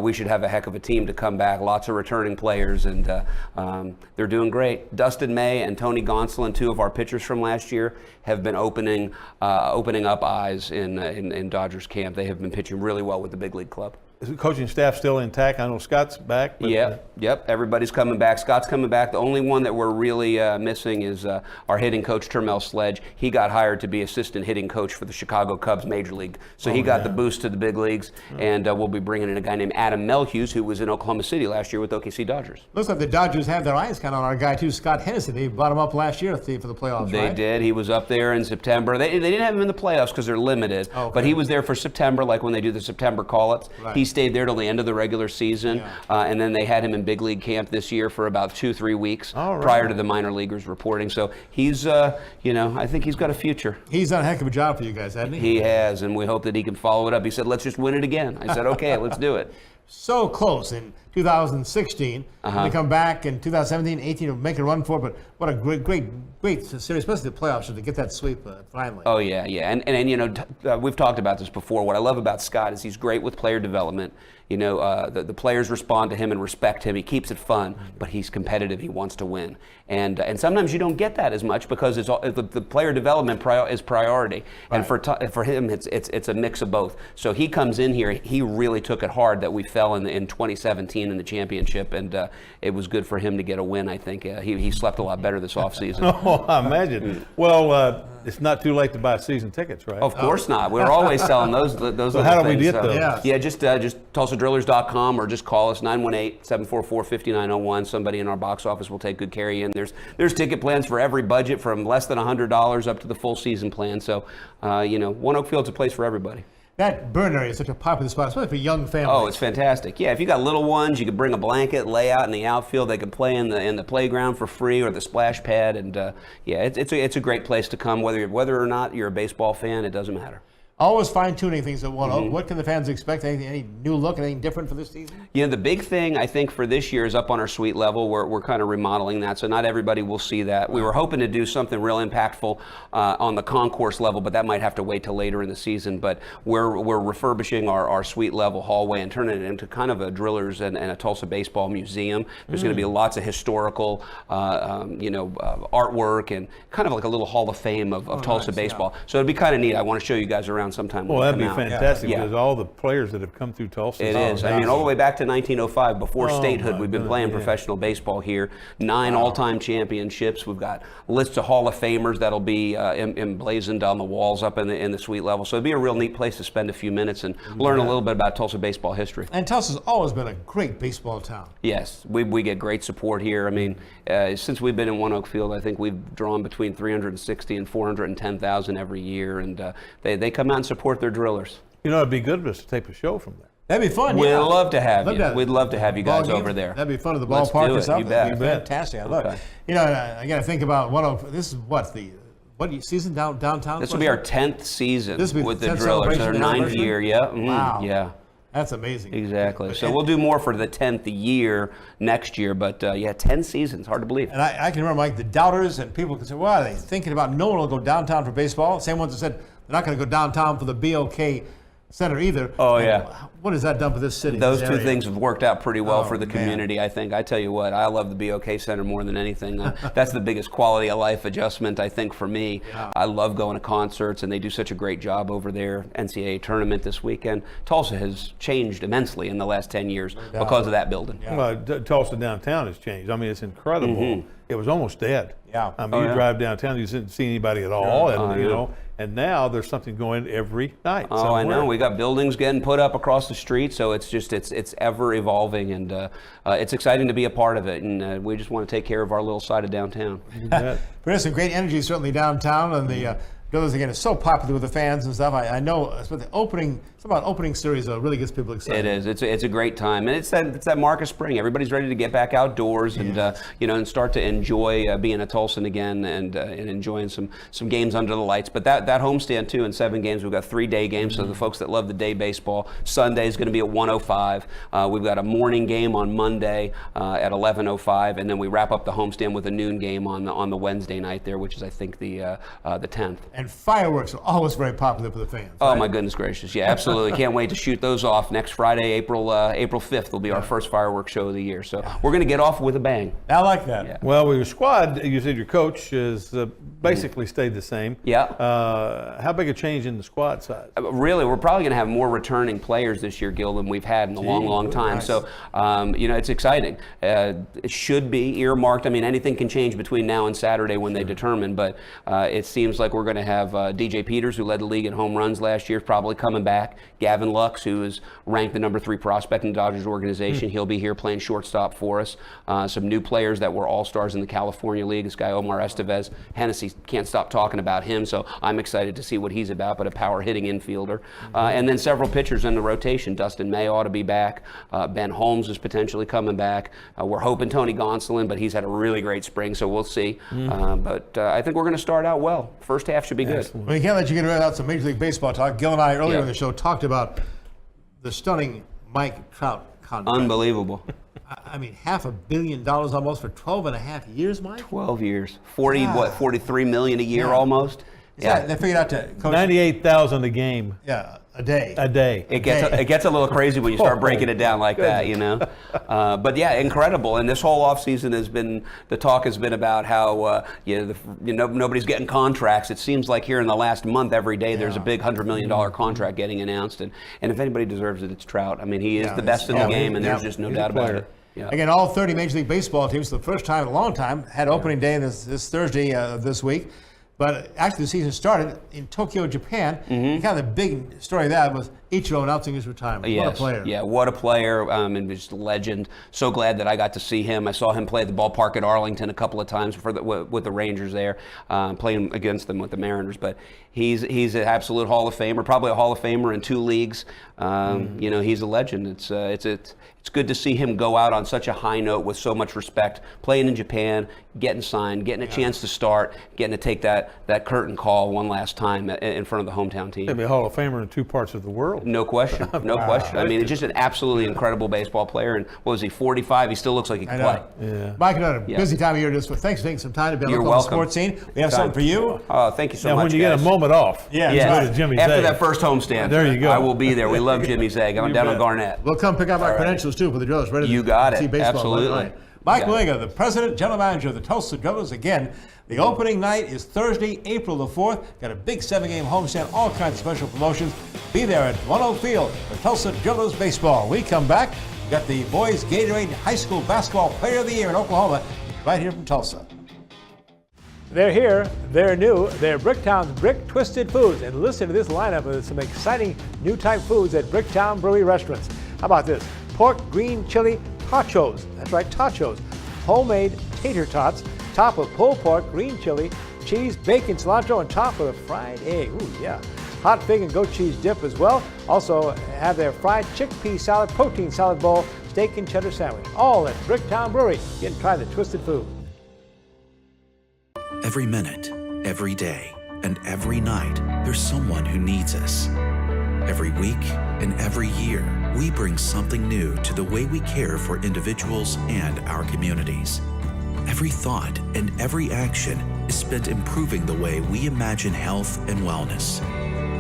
we should have a heck of a team to come back. Lots of returning players, and they're doing great. Dustin May and Tony Gonsolin, two of our pitchers from last year, have been opening up eyes in Dodgers camp. They have been pitching really well with the big league club. Is the coaching staff still intact? I know Scott's back. But Yep. Everybody's coming back. Scott's coming back. The only one that we're really missing is our hitting coach, Termel Sledge. He got hired to be assistant hitting coach for the Chicago Cubs Major League. So he got the boost to the big leagues, and we'll be bringing in a guy named Adam Melhuse, who was in Oklahoma City last year with OKC Dodgers. Looks like the Dodgers have their eyes kind of on our guy, too, Scott Hennessy. They brought him up last year for the playoffs, They did. He was up there in September. They didn't have him in the playoffs because they're limited, but he was there for September, like when they do the September call-ups. Right. He stayed there till the end of the regular season, and then they had him in big league camp this year for about 2-3 weeks prior to the minor leaguers reporting. So he's, I think he's got a future. He's done a heck of a job for you guys, hasn't he? He has, and we hope that he can follow it up. He said, let's just win it again. I said, okay, let's do it. So close in 2016. They come back in 2017, 18 to make a run for it. But what a great series, especially the playoffs, to get that sweep finally. Oh, yeah. And we've talked about this before. What I love about Scott is he's great with player development. The players respond to him and respect him. He keeps it fun, but he's competitive. He wants to win. And sometimes you don't get that as much because the player development is priority. Right. And for him, it's a mix of both. So he comes in here. He really took it hard that we fell in 2017 in the championship, and it was good for him to get a win. I think he slept a lot better this offseason. Oh, I imagine. Well, it's not too late to buy season tickets, right? Of course not. We're always selling those. So how do we get those? Yeah, just TulsaDrillers.com or just call us 918-744-5901. Somebody in our box office will take good care of you. And there's ticket plans for every budget from less than $100 up to the full season plan. So, One Oak Field's a place for everybody. That burn area is such a popular spot, especially for young families. Oh, it's fantastic. Yeah, if you got little ones, you could bring a blanket, lay out in the outfield. They could play in the playground for free or the splash pad. And it's a great place to come. Whether or not you're a baseball fan, it doesn't matter. Always fine-tuning things at One Oak. What can the fans expect? Any new look, anything different for this season? The big thing, I think, for this year is up on our suite level. We're kind of remodeling that, so not everybody will see that. We were hoping to do something real impactful on the concourse level, but that might have to wait till later in the season. But we're refurbishing our suite level hallway and turning it into kind of a Drillers and a Tulsa baseball museum. There's going to be lots of historical, artwork and kind of like a little Hall of Fame of Tulsa baseball. So it'd be kind of neat. I want to show you guys around around sometime. Well, when that'd they be come out. fantastic Yeah. because all the players that have come through Tulsa. It is. I mean, all the way back to 1905, before Oh, statehood, my we've been goodness, playing yeah. professional baseball here. 9 all-time championships. We've got lists of Hall of Famers that'll be emblazoned on the walls up in the suite level. So it'd be a real neat place to spend a few minutes and learn a little bit about Tulsa baseball history. And Tulsa's always been a great baseball town. Yes, we get great support here. I mean, since we've been in One Oak Field, I think we've drawn between 360 and 410,000 every year, and they come out and support their drillers. You know, it'd be good for us to tape a show from there. That'd be fun. We'd yeah. love to have Love you. that. We'd love to have you guys Ball game. over there. That'd be fun at the Let's ballpark do or it. something. You bet. That'd be fantastic. I love Okay. it. You know, again, I think about this is what season downtown? This will be our 10th season This will be with the 10th drillers. Our celebration 9th anniversary? year, yeah. Wow. Yeah. That's amazing. Exactly. So And- we'll do more for the 10th year next year, but yeah, 10 seasons. Hard to believe. And I can remember, like, the doubters and people can say, well, are they thinking about no one will go downtown for baseball? Same ones that said they're not going to go downtown for the BOK Center either. Oh, And yeah. What has that done for this city? Those this two area? things have worked out pretty well Oh, for the man. community, I think. I tell you what, I love the BOK Center more than anything. That's the biggest quality of life adjustment, I think, for me. Yeah. I love going to concerts, and they do such a great job over there. NCAA tournament this weekend. Tulsa has changed immensely in the last 10 years because of that building. Yeah. Well, Tulsa downtown has changed. I mean, it's incredible. Mm-hmm. It was almost dead. Yeah. I mean, you drive downtown, you didn't see anybody at all, and I you know. know. And now there's something going every night. Oh, I know. somewhere. We got buildings getting put up across the street, so it's just it's ever evolving, and it's exciting to be a part of it. And we just want to take care of our little side of downtown. Yeah. There's some great energy certainly downtown, and the Brothers again is so popular with the fans and stuff. I know it's with the opening. It's about opening series really gets people excited. It is. It's a great time, and it's that mark of spring. Everybody's ready to get back outdoors and and start to enjoy being a Tulsan again and enjoying some games under the lights. But that homestand too in 7 games. We've got 3 day games. So the folks that love the day baseball, Sunday is going to be at 1:05. We've got a morning game on Monday at 11:05, and then we wrap up the homestand with a noon game on the Wednesday night there, which is I think the 10th. And fireworks are always very popular for the fans. Oh right? my goodness gracious! Yeah, absolutely. Can't wait to shoot those off next Friday, April 5th. Will be our first fireworks show of the year. So we're going to get off with a bang. I like that. Yeah. Well, with your squad, you said your coach has basically stayed the same. Yeah. How big a change in the squad size? Really, we're probably going to have more returning players this year, Gil, than we've had in a long time. nice. So, it's exciting. It should be earmarked. I mean, anything can change between now and Saturday when they determine, but it seems like we're going to have DJ Peters, who led the league in home runs last year, probably coming back. Gavin Lux, who is ranked the number 3 prospect in the Dodgers organization, he'll be here playing shortstop for us. Some new players that were all-stars in the California League. This guy, Omar Estevez. Hennessy can't stop talking about him, so I'm excited to see what he's about, but a power-hitting infielder. And then several pitchers in the rotation. Dustin May ought to be back. Ben Holmes is potentially coming back. We're hoping Tony Gonsolin, but he's had a really great spring, so we'll see. But I think we're going to start out well. First half should be good. Well, you can't let you get without some Major League Baseball talk. Gil and I earlier Yeah. in the show talked about the stunning Mike Trout contract. Unbelievable. I mean, $500 million almost for 12 and a half years, Mike? 12 years. 40, Yeah. 43 million a year Yeah. almost. Yeah. They figured out to coach. 98,000 a game A day. a day. It gets a little crazy when you start breaking it down like that, you know. But yeah, incredible. And this whole offseason the talk has been about how nobody's getting contracts. It seems like here in the last month, every day there's a big $100 million contract getting announced. And if anybody deserves it, it's Trout. I mean, he is the best in the game, and there's just no He's a doubt about player. it. Yeah. Again, all 30 Major League Baseball teams, for the first time in a long time, had opening day this Thursday of this week. But actually, the season started in Tokyo, Japan. And kind of the big story of that was Ichiro announcing his retirement. Yes. What a player. Yeah, what a player, and just a legend. So glad that I got to see him. I saw him play at the ballpark at Arlington a couple of times with the Rangers there, playing against them with the Mariners. But he's an absolute Hall of Famer, probably a Hall of Famer in 2 leagues. He's a legend. It's good to see him go out on such a high note with so much respect, playing in Japan, getting signed, getting a chance to start, getting to take that curtain call one last time in front of the hometown team. He'll be a Hall of Famer in 2 parts of the world. No question. No question. I mean, it's just an absolutely incredible baseball player. And what was he, 45? He still looks like he can play. Yeah. Mike, another busy time of year. Thanks for taking some time to be on You're the welcome. sports scene. We have something for you. Oh, thank you so Now, much, when you get a guys. moment off, Yeah, Yeah, go to Jimmy's after Egg. that first homestand. There you go. I will be there. We love Jimmy's Egg. I'm down on bet. Garnett. We'll come pick up our credentials, too, for the drillers. Ready You to got see it. baseball. Absolutely. Right. Mike Melega, the president, general manager of the Tulsa Drillers. Again, the opening night is Thursday, April the 4th. Got a big 7-game homestand, all kinds of special promotions. Be there at 1-0 Field for Tulsa Drillers baseball. We come back. We got the boys Gatorade High School Basketball Player of the Year in Oklahoma, right here from Tulsa. They're here, they're new, they're Bricktown's Brick Twisted Foods. And listen to this lineup of some exciting new type foods at Bricktown Brewery restaurants. How about this? Pork green chili tachos. That's right, tachos. Homemade tater tots, top of pulled pork, green chili, cheese, bacon, cilantro, on top with a fried egg. Ooh, yeah. Hot fig and goat cheese dip as well. Also have their fried chickpea salad, protein salad bowl, steak and cheddar sandwich. All at Bricktown Brewery. Get and try the twisted food. Every minute, every day, and every night, there's someone who needs us. Every week and every year, we bring something new to the way we care for individuals and our communities. Every thought and every action is spent improving the way we imagine health and wellness.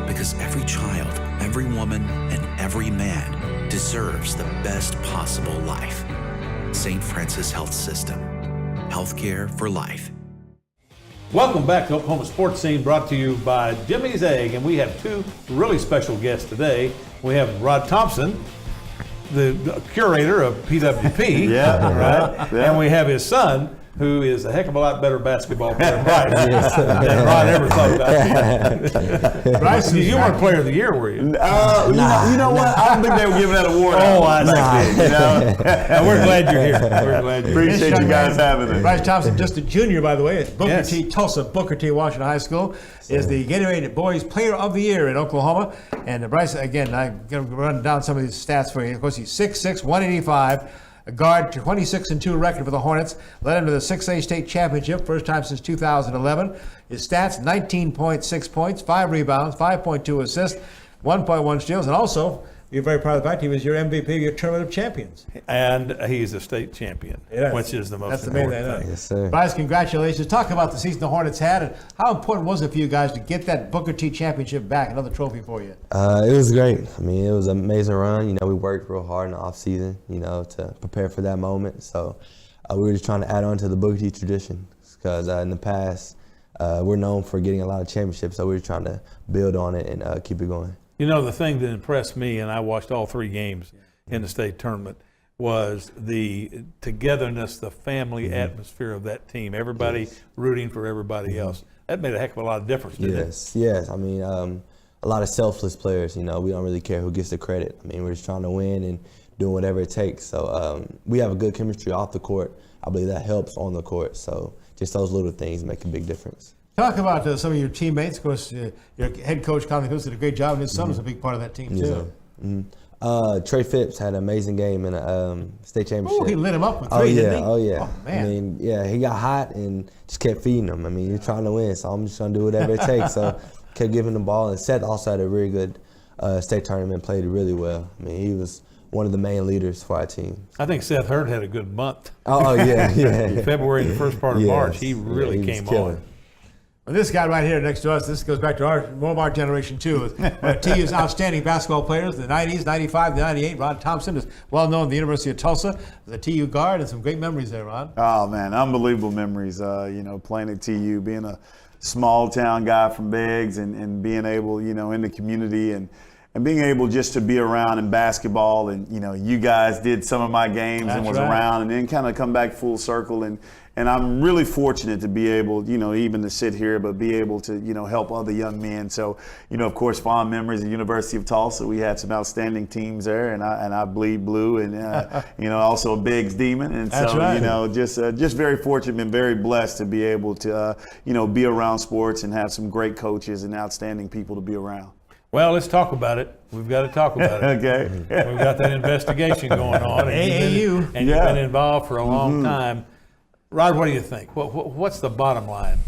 Because every child, every woman, and every man deserves the best possible life. St. Francis Health System. Healthcare for life. Welcome back to Oklahoma Sports Scene, brought to you by Jimmy's Egg. And we have two really special guests today. We have Rod Thompson, the curator of PWP. Yeah, right. Yeah. And we have his son, who is a heck of a lot better basketball player than Rod ever thought about. Bryce, you weren't player of the year, were you? You know what? I don't think they were giving that award. Oh, I see. And we're glad you're here. We're glad you're here. Appreciate you guys having us. Bryce Thompson, just a junior, by the way, at Booker T, Tulsa, Booker T, Washington High School, is the Gatorade Boys Player of the Year in Oklahoma. And Bryce, again, I'm going to run down some of these stats for you. Of course, he's 6'6", 185. A guard, 26-2 record for the Hornets, led him to the 6A state championship, first time since 2011. His stats, 19.6 points, 5 rebounds, 5.2 assists, 1.1 steals, and also, you're very proud of the fact he was your MVP of your Tournament of Champions. And he's a state champion, which is the most important thing. Yes, sir. Bryce, congratulations. Talk about the season the Hornets had, and how important was it for you guys to get that Booker T championship back, another trophy for you? It was great. I mean, it was an amazing run. You know, we worked real hard in the off season, you know, to prepare for that moment. So we were just trying to add on to the Booker T tradition, because in the past, we're known for getting a lot of championships, so we were trying to build on it and keep it going. You know, the thing that impressed me, and I watched all 3 games in the state tournament, was the togetherness, the family atmosphere of that team. Everybody rooting for everybody else. That made a heck of a lot of difference, didn't it? Yes. I mean, a lot of selfless players, you know, we don't really care who gets the credit. I mean, we're just trying to win and doing whatever it takes. So we have a good chemistry off the court. I believe that helps on the court. So just those little things make a big difference. Talk about some of your teammates. Of course, your head coach, Conley Phillips, did a great job, and his son was a big part of that team, too. Trey Phipps had an amazing game in a state championship. Oh, he lit him up with 3, didn't he? Oh, yeah. Oh, man. I mean, he got hot and just kept feeding him. I mean, you're trying to win, so I'm just trying to do whatever it takes. So kept giving the ball. And Seth also had a really good state tournament, played really well. I mean, he was one of the main leaders for our team. I think Seth Hurd had a good month. Oh, yeah. In February and the first part of March, he really came on. Well, this guy right here next to us, this goes back to more of our generation, too. TU's outstanding basketball players, the 90s, 95, the 98. Rod Thompson is well known at the University of Tulsa as a TU guard, and some great memories there, Rod. Oh, man, unbelievable memories. You know, playing at TU, being a small town guy from Beggs and being able, you know, in the community and being able just to be around in basketball. And, you know, you guys did some of my games and was around, and then kind of come back full circle. And I'm really fortunate to be able, you know, even to sit here, but be able to, you know, help other young men. So, you know, of course, fond memories of the University of Tulsa. We had some outstanding teams there, and I bleed blue, and you know, also a Biggs Demon. And so, you know, just very fortunate and very blessed to be able to, you know, be around sports and have some great coaches and outstanding people to be around. Well, let's talk about it. We've got to talk about it. Okay. We've got that investigation going on. AAU. You've been involved for a long time. Rod, what do you think? What's the bottom line?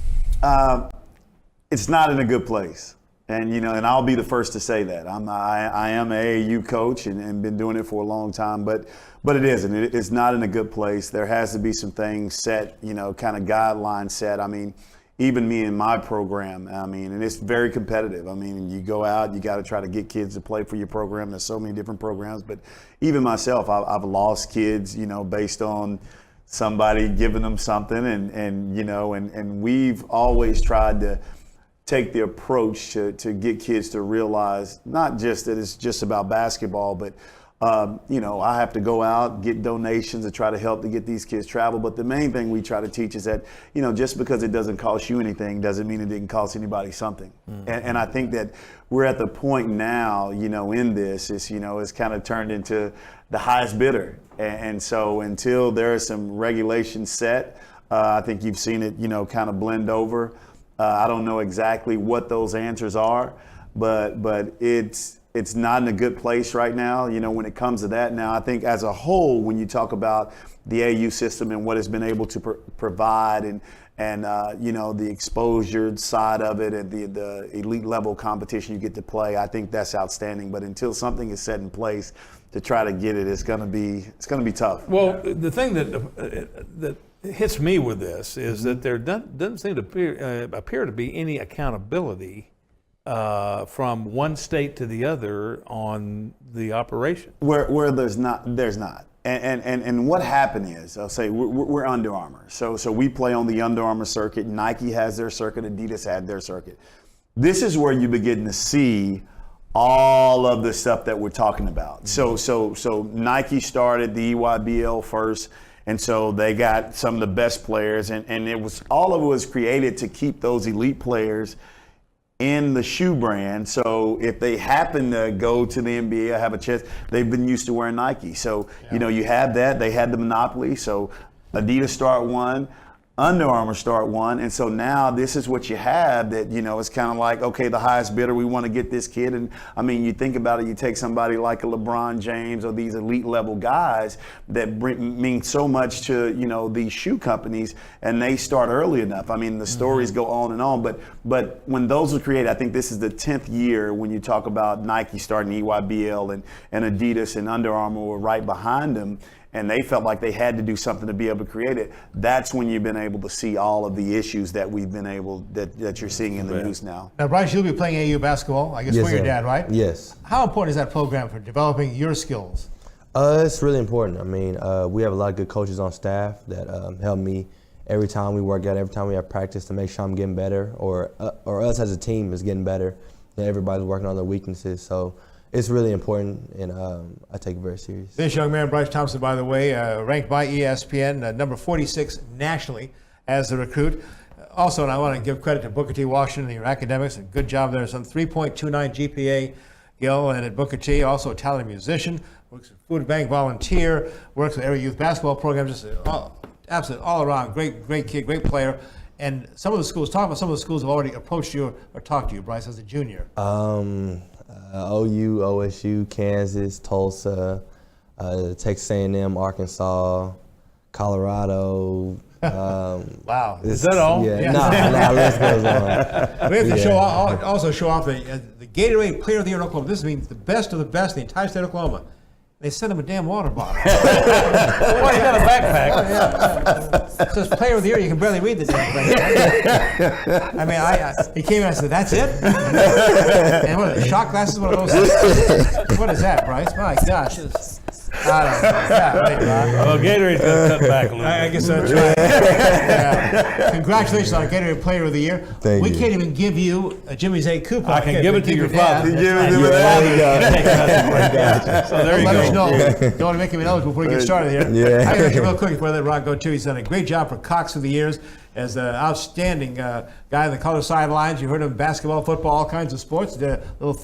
It's not in a good place. And, you know, and I'll be the first to say that. I am an AAU coach and been doing it for a long time, but it isn't. It's not in a good place. There has to be some things set, you know, kind of guidelines set. I mean, even me in my program, I mean, and it's very competitive. I mean, you go out, you got to try to get kids to play for your program. There's so many different programs, but even myself, I've lost kids, you know, based on somebody giving them something, and we've always tried to take the approach to get kids to realize not just that it's just about basketball, but I have to go out, get donations to try to help to get these kids travel. But the main thing we try to teach is that, just because it doesn't cost you anything doesn't mean it didn't cost anybody something. And I think that we're at the point now, in this, it's kind of turned into the highest bidder. And so until there is some regulations set, I think you've seen it, kind of blend over. I don't know exactly what those answers are, but it's not in a good place right now, when it comes to that. Now, I think as a whole, when you talk about the AU system and what it's been able to provide and the exposure side of it and the elite level competition you get to play, I think that's outstanding. But until something is set in place to try to get it, it's going to be tough. Well, the thing that hits me with this is that there doesn't seem to appear to be any accountability from one state to the other on the operation. Where there's not. And what happened is, I'll say we're Under Armour. So we play on the Under Armour circuit. Nike has their circuit. Adidas had their circuit. This is where you begin to see all of the stuff that we're talking about. So Nike started the EYBL first. And so they got some of the best players, and all of it was created to keep those elite players in the shoe brand. So if they happen to go to the NBA or have a chance, they've been used to wearing Nike. So, you have that. They had the monopoly. So Adidas start one, Under Armour start one. And so now this is what you have that, it's kind of like, okay, the highest bidder, we want to get this kid. And I mean, you think about it, you take somebody like a LeBron James or these elite level guys that mean so much to, these shoe companies, and they start early enough. I mean, the stories go on and on, but when those were created, I think this is the 10th year when you talk about Nike starting EYBL and Adidas and Under Armour were right behind them. And they felt like they had to do something to be able to create it. That's when you've been able to see all of the issues that we've been able, that you're seeing in the news now. Now, Bryce, you'll be playing AU basketball, I guess, Yes, for your sir. dad, right? Yes. How important is that program for developing your skills? It's really important. I mean, we have a lot of good coaches on staff that help me every time we work out, every time we have practice to make sure I'm getting better, or us as a team is getting better. And everybody's working on their weaknesses. So it's really important, and I take it very serious. This young man, Bryce Thompson, by the way, ranked by ESPN, number 46 nationally as a recruit. Also, and I want to give credit to Booker T. Washington and your academics. A good job there. Some 3.29 GPA, Gil, and at Booker T. Also a talented musician, works at Food Bank volunteer, works with every youth basketball program. Just absolute all around great kid, great player. And some of the schools, talk about some of the schools have already approached you or talked to you, Bryce, as a junior. OU, OSU, Kansas, Tulsa, Texas A&M, Arkansas, Colorado. Wow. Is that all? Yeah. Nah, let's go on. We have to also show off the Gatorade Player of the Year in Oklahoma. This means the best of the best in the entire state of Oklahoma. They sent him a damn water bottle. Well, he got a backpack. Yeah. It says Player of the Year. You can barely read the damn thing. I mean, he came in and I said, "That's it." And what are the shot glasses? One of those. What is that, Bryce? My gosh. I don't know. Yeah, right, Well, Gatorade's going to cut back a little bit. I guess that's right. Yeah. Congratulations on Gatorade Player of the Year. Thank you. Can't even give you a Jimmy's A coupon. I can give it to your father. You give it to Your your father dad. can take nothing. So there you Let us go. know. Don't want to make him ineligible before we get started here. Yeah. I mention real quick before I let Rock go too. He's done a great job for Cox through the years as an outstanding guy on the color sidelines. You heard him in basketball, football, all kinds of sports. Did a little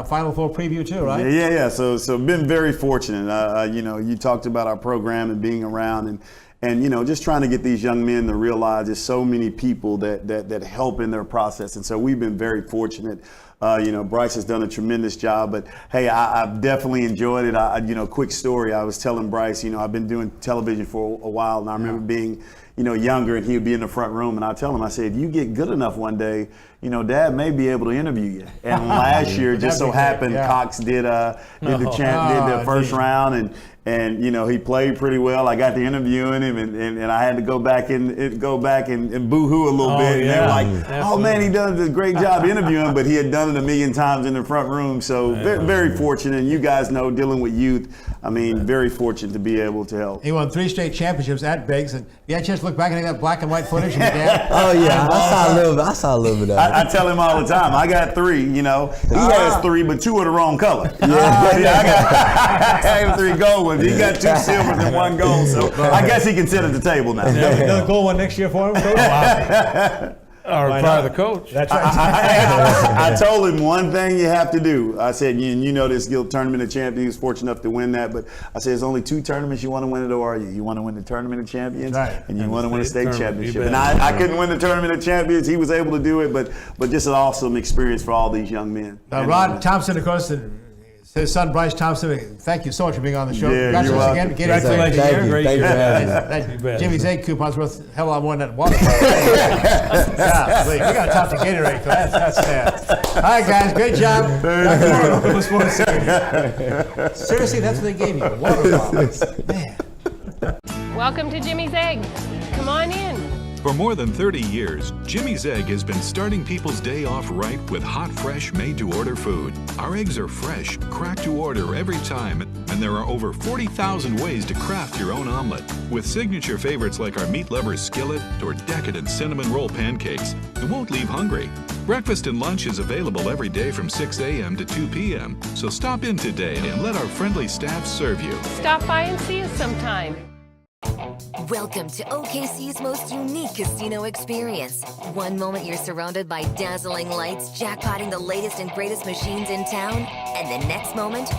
Final Four preview too, right? Yeah. So been very fortunate. You talked about our program and being around and just trying to get these young men to realize there's so many people that help in their process. And so we've been very fortunate. Bryce has done a tremendous job, but hey, I've definitely enjoyed it. Quick story. I was telling Bryce, I've been doing television for a while, and I remember being, younger, and he would be in the front room, and I tell him, I said, if you get good enough one day, Dad may be able to interview you. And last year, just so happened, Cox did the first round, and he played pretty well. I got to interviewing him, and I had to go back and boo-hoo a little bit. And they were like, oh man, he done a great job interviewing, but he had done it a million times in the front room. So very fortunate. And you guys know, dealing with youth, very fortunate to be able to help. He won 3 straight championships at Biggs, and you had a chance to look back and that black and white footage of your dad. Oh yeah, I saw a little bit of it. I tell him all the time, I got 3. He has 3, but 2 are the wrong color. I have 3 gold ones. He got 2 silvers and 1 gold, so I guess he can sit at the table now. Another gold one next year for him, Coach? Wow. Or part of the coach. That's right. I told him one thing you have to do. I said, you know this Guild Tournament of Champions, he was fortunate enough to win that, but I said, there's only 2 tournaments you want to win at ORU. You want to win the Tournament of Champions, and you want to win a state championship. And I couldn't win the Tournament of Champions. He was able to do it, but just an awesome experience for all these young men. Rod Thompson, of course, his son Bryce Thompson, thank you so much for being on the show. Yeah, Congratulations again. Thank you for having me. Jimmy's egg coupon's worth a hell of a lot more than that water. Yeah, we got to talk to Gatorade. That's sad. All right, guys, great job. Seriously, that's what they gave you, water bottles. Man. Welcome to Jimmy's Egg. Come on in. For more than 30 years, Jimmy's Egg has been starting people's day off right with hot, fresh, made-to-order food. Our eggs are fresh, cracked to order every time, and there are over 40,000 ways to craft your own omelet. With signature favorites like our meat lover's skillet or decadent cinnamon roll pancakes, you won't leave hungry. Breakfast and lunch is available every day from 6 a.m. to 2 p.m., so stop in today and let our friendly staff serve you. Stop by and see us sometime. Welcome to OKC's most unique casino experience. One moment you're surrounded by dazzling lights, jackpotting the latest and greatest machines in town, and the next moment,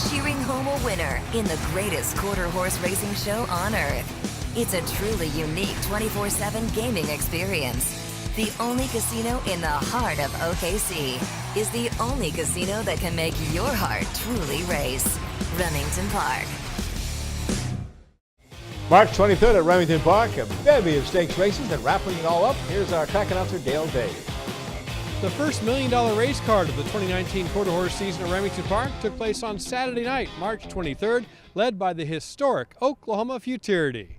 cheering home a winner in the greatest quarter horse racing show on earth. It's a truly unique 24/7 gaming experience. The only casino in the heart of OKC is the only casino that can make your heart truly race. Remington Park. March 23rd at Remington Park, a bevy of stakes races, and wrapping it all up, here's our track announcer, Dale Day. The first $1 million race card of the 2019 quarter horse season at Remington Park took place on Saturday night, March 23rd, led by the historic Oklahoma Futurity.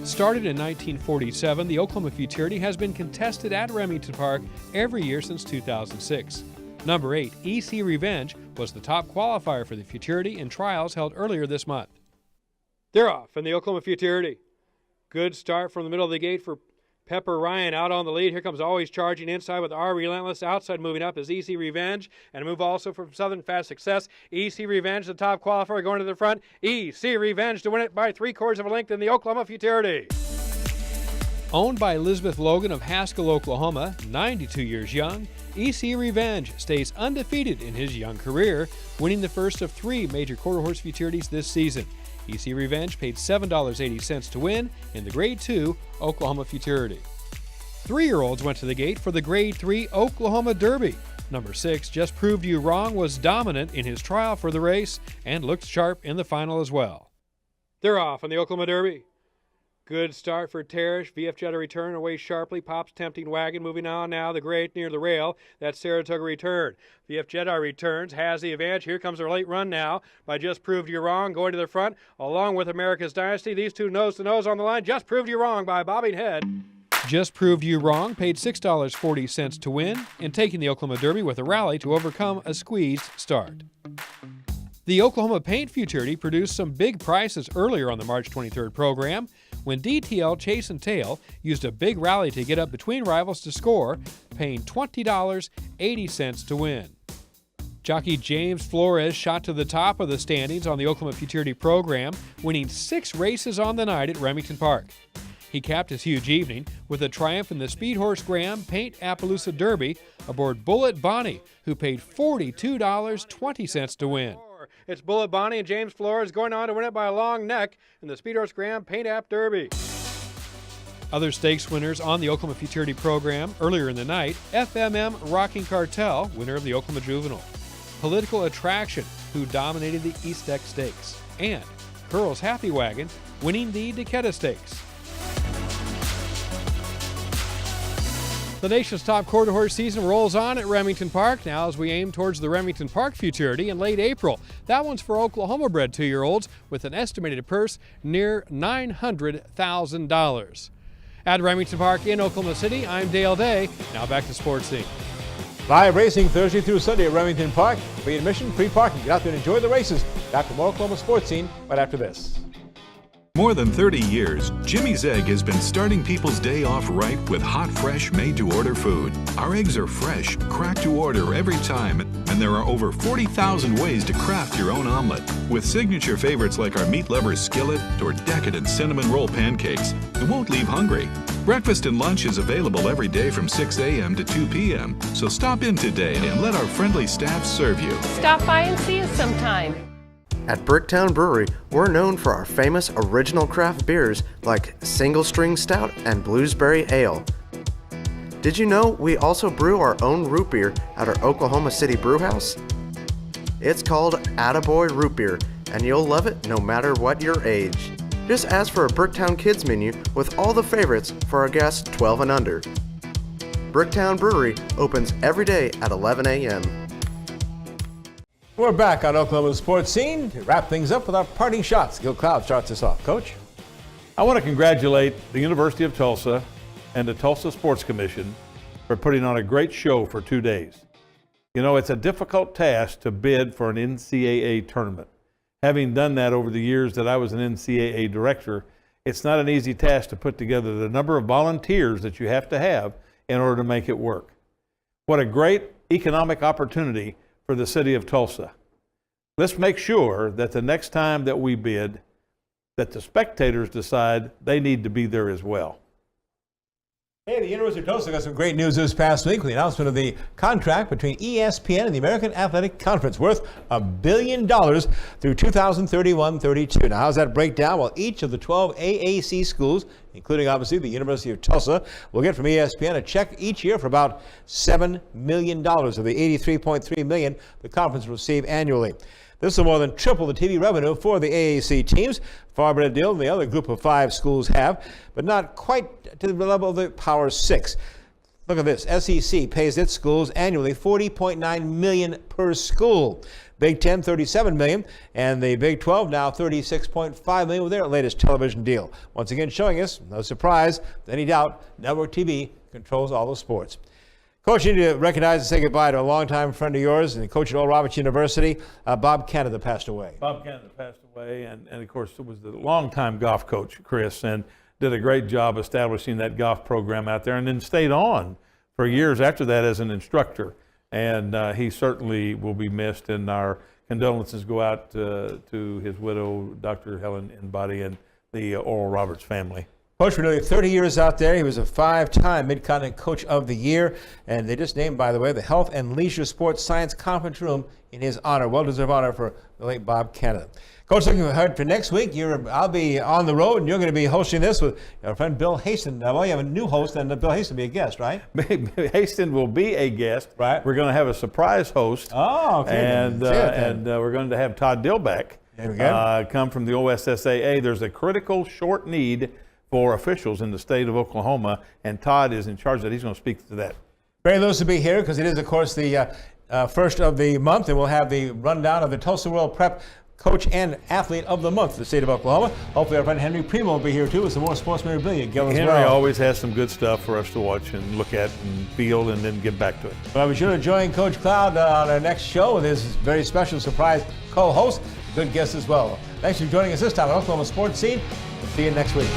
Started in 1947, the Oklahoma Futurity has been contested at Remington Park every year since 2006. Number 8, EC Revenge, was the top qualifier for the Futurity in trials held earlier this month. They're off in the Oklahoma Futurity. Good start from the middle of the gate for Pepper Ryan out on the lead. Here comes Always Charging inside with R Relentless. Outside moving up is EC Revenge. And a move also from Southern Fast Success. EC Revenge, the top qualifier, going to the front. EC Revenge to win it by 3/4 of a length in the Oklahoma Futurity. Owned by Elizabeth Logan of Haskell, Oklahoma, 92 years young, EC Revenge stays undefeated in his young career, winning the first of 3 major quarter horse futurities this season. EC Revenge paid $7.80 to win in the Grade 2 Oklahoma Futurity. 3-year-olds went to the gate for the Grade 3 Oklahoma Derby. Number 6, Just Proved You Wrong, was dominant in his trial for the race and looked sharp in the final as well. They're off in the Oklahoma Derby. Good start for Teresh. VF Jetta Return away sharply. Pops Tempting Wagon moving on now. The great near the rail. That's Saratoga Return. VF Jetta returns. Has the advantage. Here comes their late run now by Just Proved You Wrong going to the front along with America's Dynasty. These two nose to nose on the line. Just Proved You Wrong by bobbing head. Just Proved You Wrong paid $6.40 to win and taking the Oklahoma Derby with a rally to overcome a squeezed start. The Oklahoma Paint Futurity produced some big prizes earlier on the March 23rd program when DTL Chase and Tail used a big rally to get up between rivals to score, paying $20.80 to win. Jockey James Flores shot to the top of the standings on the Oklahoma Futurity program, winning 6 races on the night at Remington Park. He capped his huge evening with a triumph in the Speed Horse Graham Paint Appaloosa Derby aboard Bullet Bonnie, who paid $42.20 to win. It's Bullet Bonnie and James Flores going on to win it by a long neck in the Speed Horse Graham Paint App Derby. Other stakes winners on the Oklahoma Futurity program earlier in the night, FMM Rocking Cartel, winner of the Oklahoma Juvenile, Political Attraction, who dominated the East Deck Stakes, and Curl's Happy Wagon, winning the Decatur Stakes. The nation's top quarter horse season rolls on at Remington Park now as we aim towards the Remington Park Futurity in late April. That one's for Oklahoma-bred 2-year-olds with an estimated purse near $900,000. At Remington Park in Oklahoma City, I'm Dale Day. Now back to Sports Scene. Live racing Thursday through Sunday at Remington Park. Free admission, free parking. Get out there and enjoy the races. Back to more Oklahoma Sports Scene right after this. More than 30 years, Jimmy's Egg has been starting people's day off right with hot, fresh, made-to-order food. Our eggs are fresh, cracked to order every time, and there are over 40,000 ways to craft your own omelet. With signature favorites like our meat lovers skillet or decadent cinnamon roll pancakes, you won't leave hungry. Breakfast and lunch is available every day from 6 a.m. to 2 p.m., so stop in today and let our friendly staff serve you. Stop by and see us sometime. At Bricktown Brewery, we're known for our famous original craft beers like Single String Stout and Bluesberry Ale. Did you know we also brew our own root beer at our Oklahoma City brew house? It's called Attaboy Root Beer, and you'll love it no matter what your age. Just ask for a Bricktown Kids menu with all the favorites for our guests 12 and under. Bricktown Brewery opens every day at 11 a.m. We're back on Oklahoma Sports Scene to wrap things up with our parting shots. Gil Cloud starts us off. Coach? I want to congratulate the University of Tulsa and the Tulsa Sports Commission for putting on a great show for 2 days. You know, it's a difficult task to bid for an NCAA tournament. Having done that over the years that I was an NCAA director, it's not an easy task to put together the number of volunteers that you have to have in order to make it work. What a great economic opportunity for the city of Tulsa. Let's make sure that the next time that we bid, that the spectators decide they need to be there as well. Hey, the University of Tulsa got some great news this past week with the announcement of the contract between ESPN and the American Athletic Conference worth $1 billion through 2031-32. Now, how does that break down? Well, each of the 12 AAC schools, including obviously the University of Tulsa, will get from ESPN a check each year for about $7 million of the $83.3 million the conference will receive annually. This will more than triple the TV revenue for the AAC teams. Far better deal than the other group of 5 schools have, but not quite to the level of the Power 6. Look at this. SEC pays its schools annually $40.9 million per school. Big Ten, $37 million, and the Big 12 now $36.5 million with their latest television deal. Once again, showing us, no surprise, any doubt, network TV controls all the sports. Coach, you need to recognize and say goodbye to a longtime friend of yours and coach at Oral Roberts University, Bob Canada, passed away. Bob Canada passed away, and of course, it was the longtime golf coach, Chris, and did a great job establishing that golf program out there, and then stayed on for years after that as an instructor. And he certainly will be missed, and our condolences go out to his widow, Dr. Helen Embody, and the Oral Roberts family. Coach for nearly 30 years out there. He was a 5-time Mid-Continent Coach of the Year. And they just named, by the way, the Health and Leisure Sports Science Conference Room in his honor. Well-deserved honor for the late Bob Canada. Coach, looking ahead for next week, I'll be on the road, and you're going to be hosting this with our friend Bill Haston. Well, you have a new host, and Bill Haston will be a guest, right? Haston will be a guest. Right. We're going to have a surprise host. Oh, okay. And we're going to have Todd Dillback come from the OSSAA. There's a critical short need for officials in the state of Oklahoma, and Todd is in charge of that. He's going to speak to that. Barry Lewis will be here because it is, of course, the first of the month, and we'll have the rundown of the Tulsa World Prep Coach and Athlete of the Month for the state of Oklahoma. Hopefully our friend Henry Primo will be here too with some more sports memorabilia. Henry always has some good stuff for us to watch and look at and feel and then get back to it. Well, be sure to join Coach Cloud on our next show with his very special surprise co-host, good guest as well. Thanks for joining us this time on Oklahoma Sports Scene. We'll see you next week.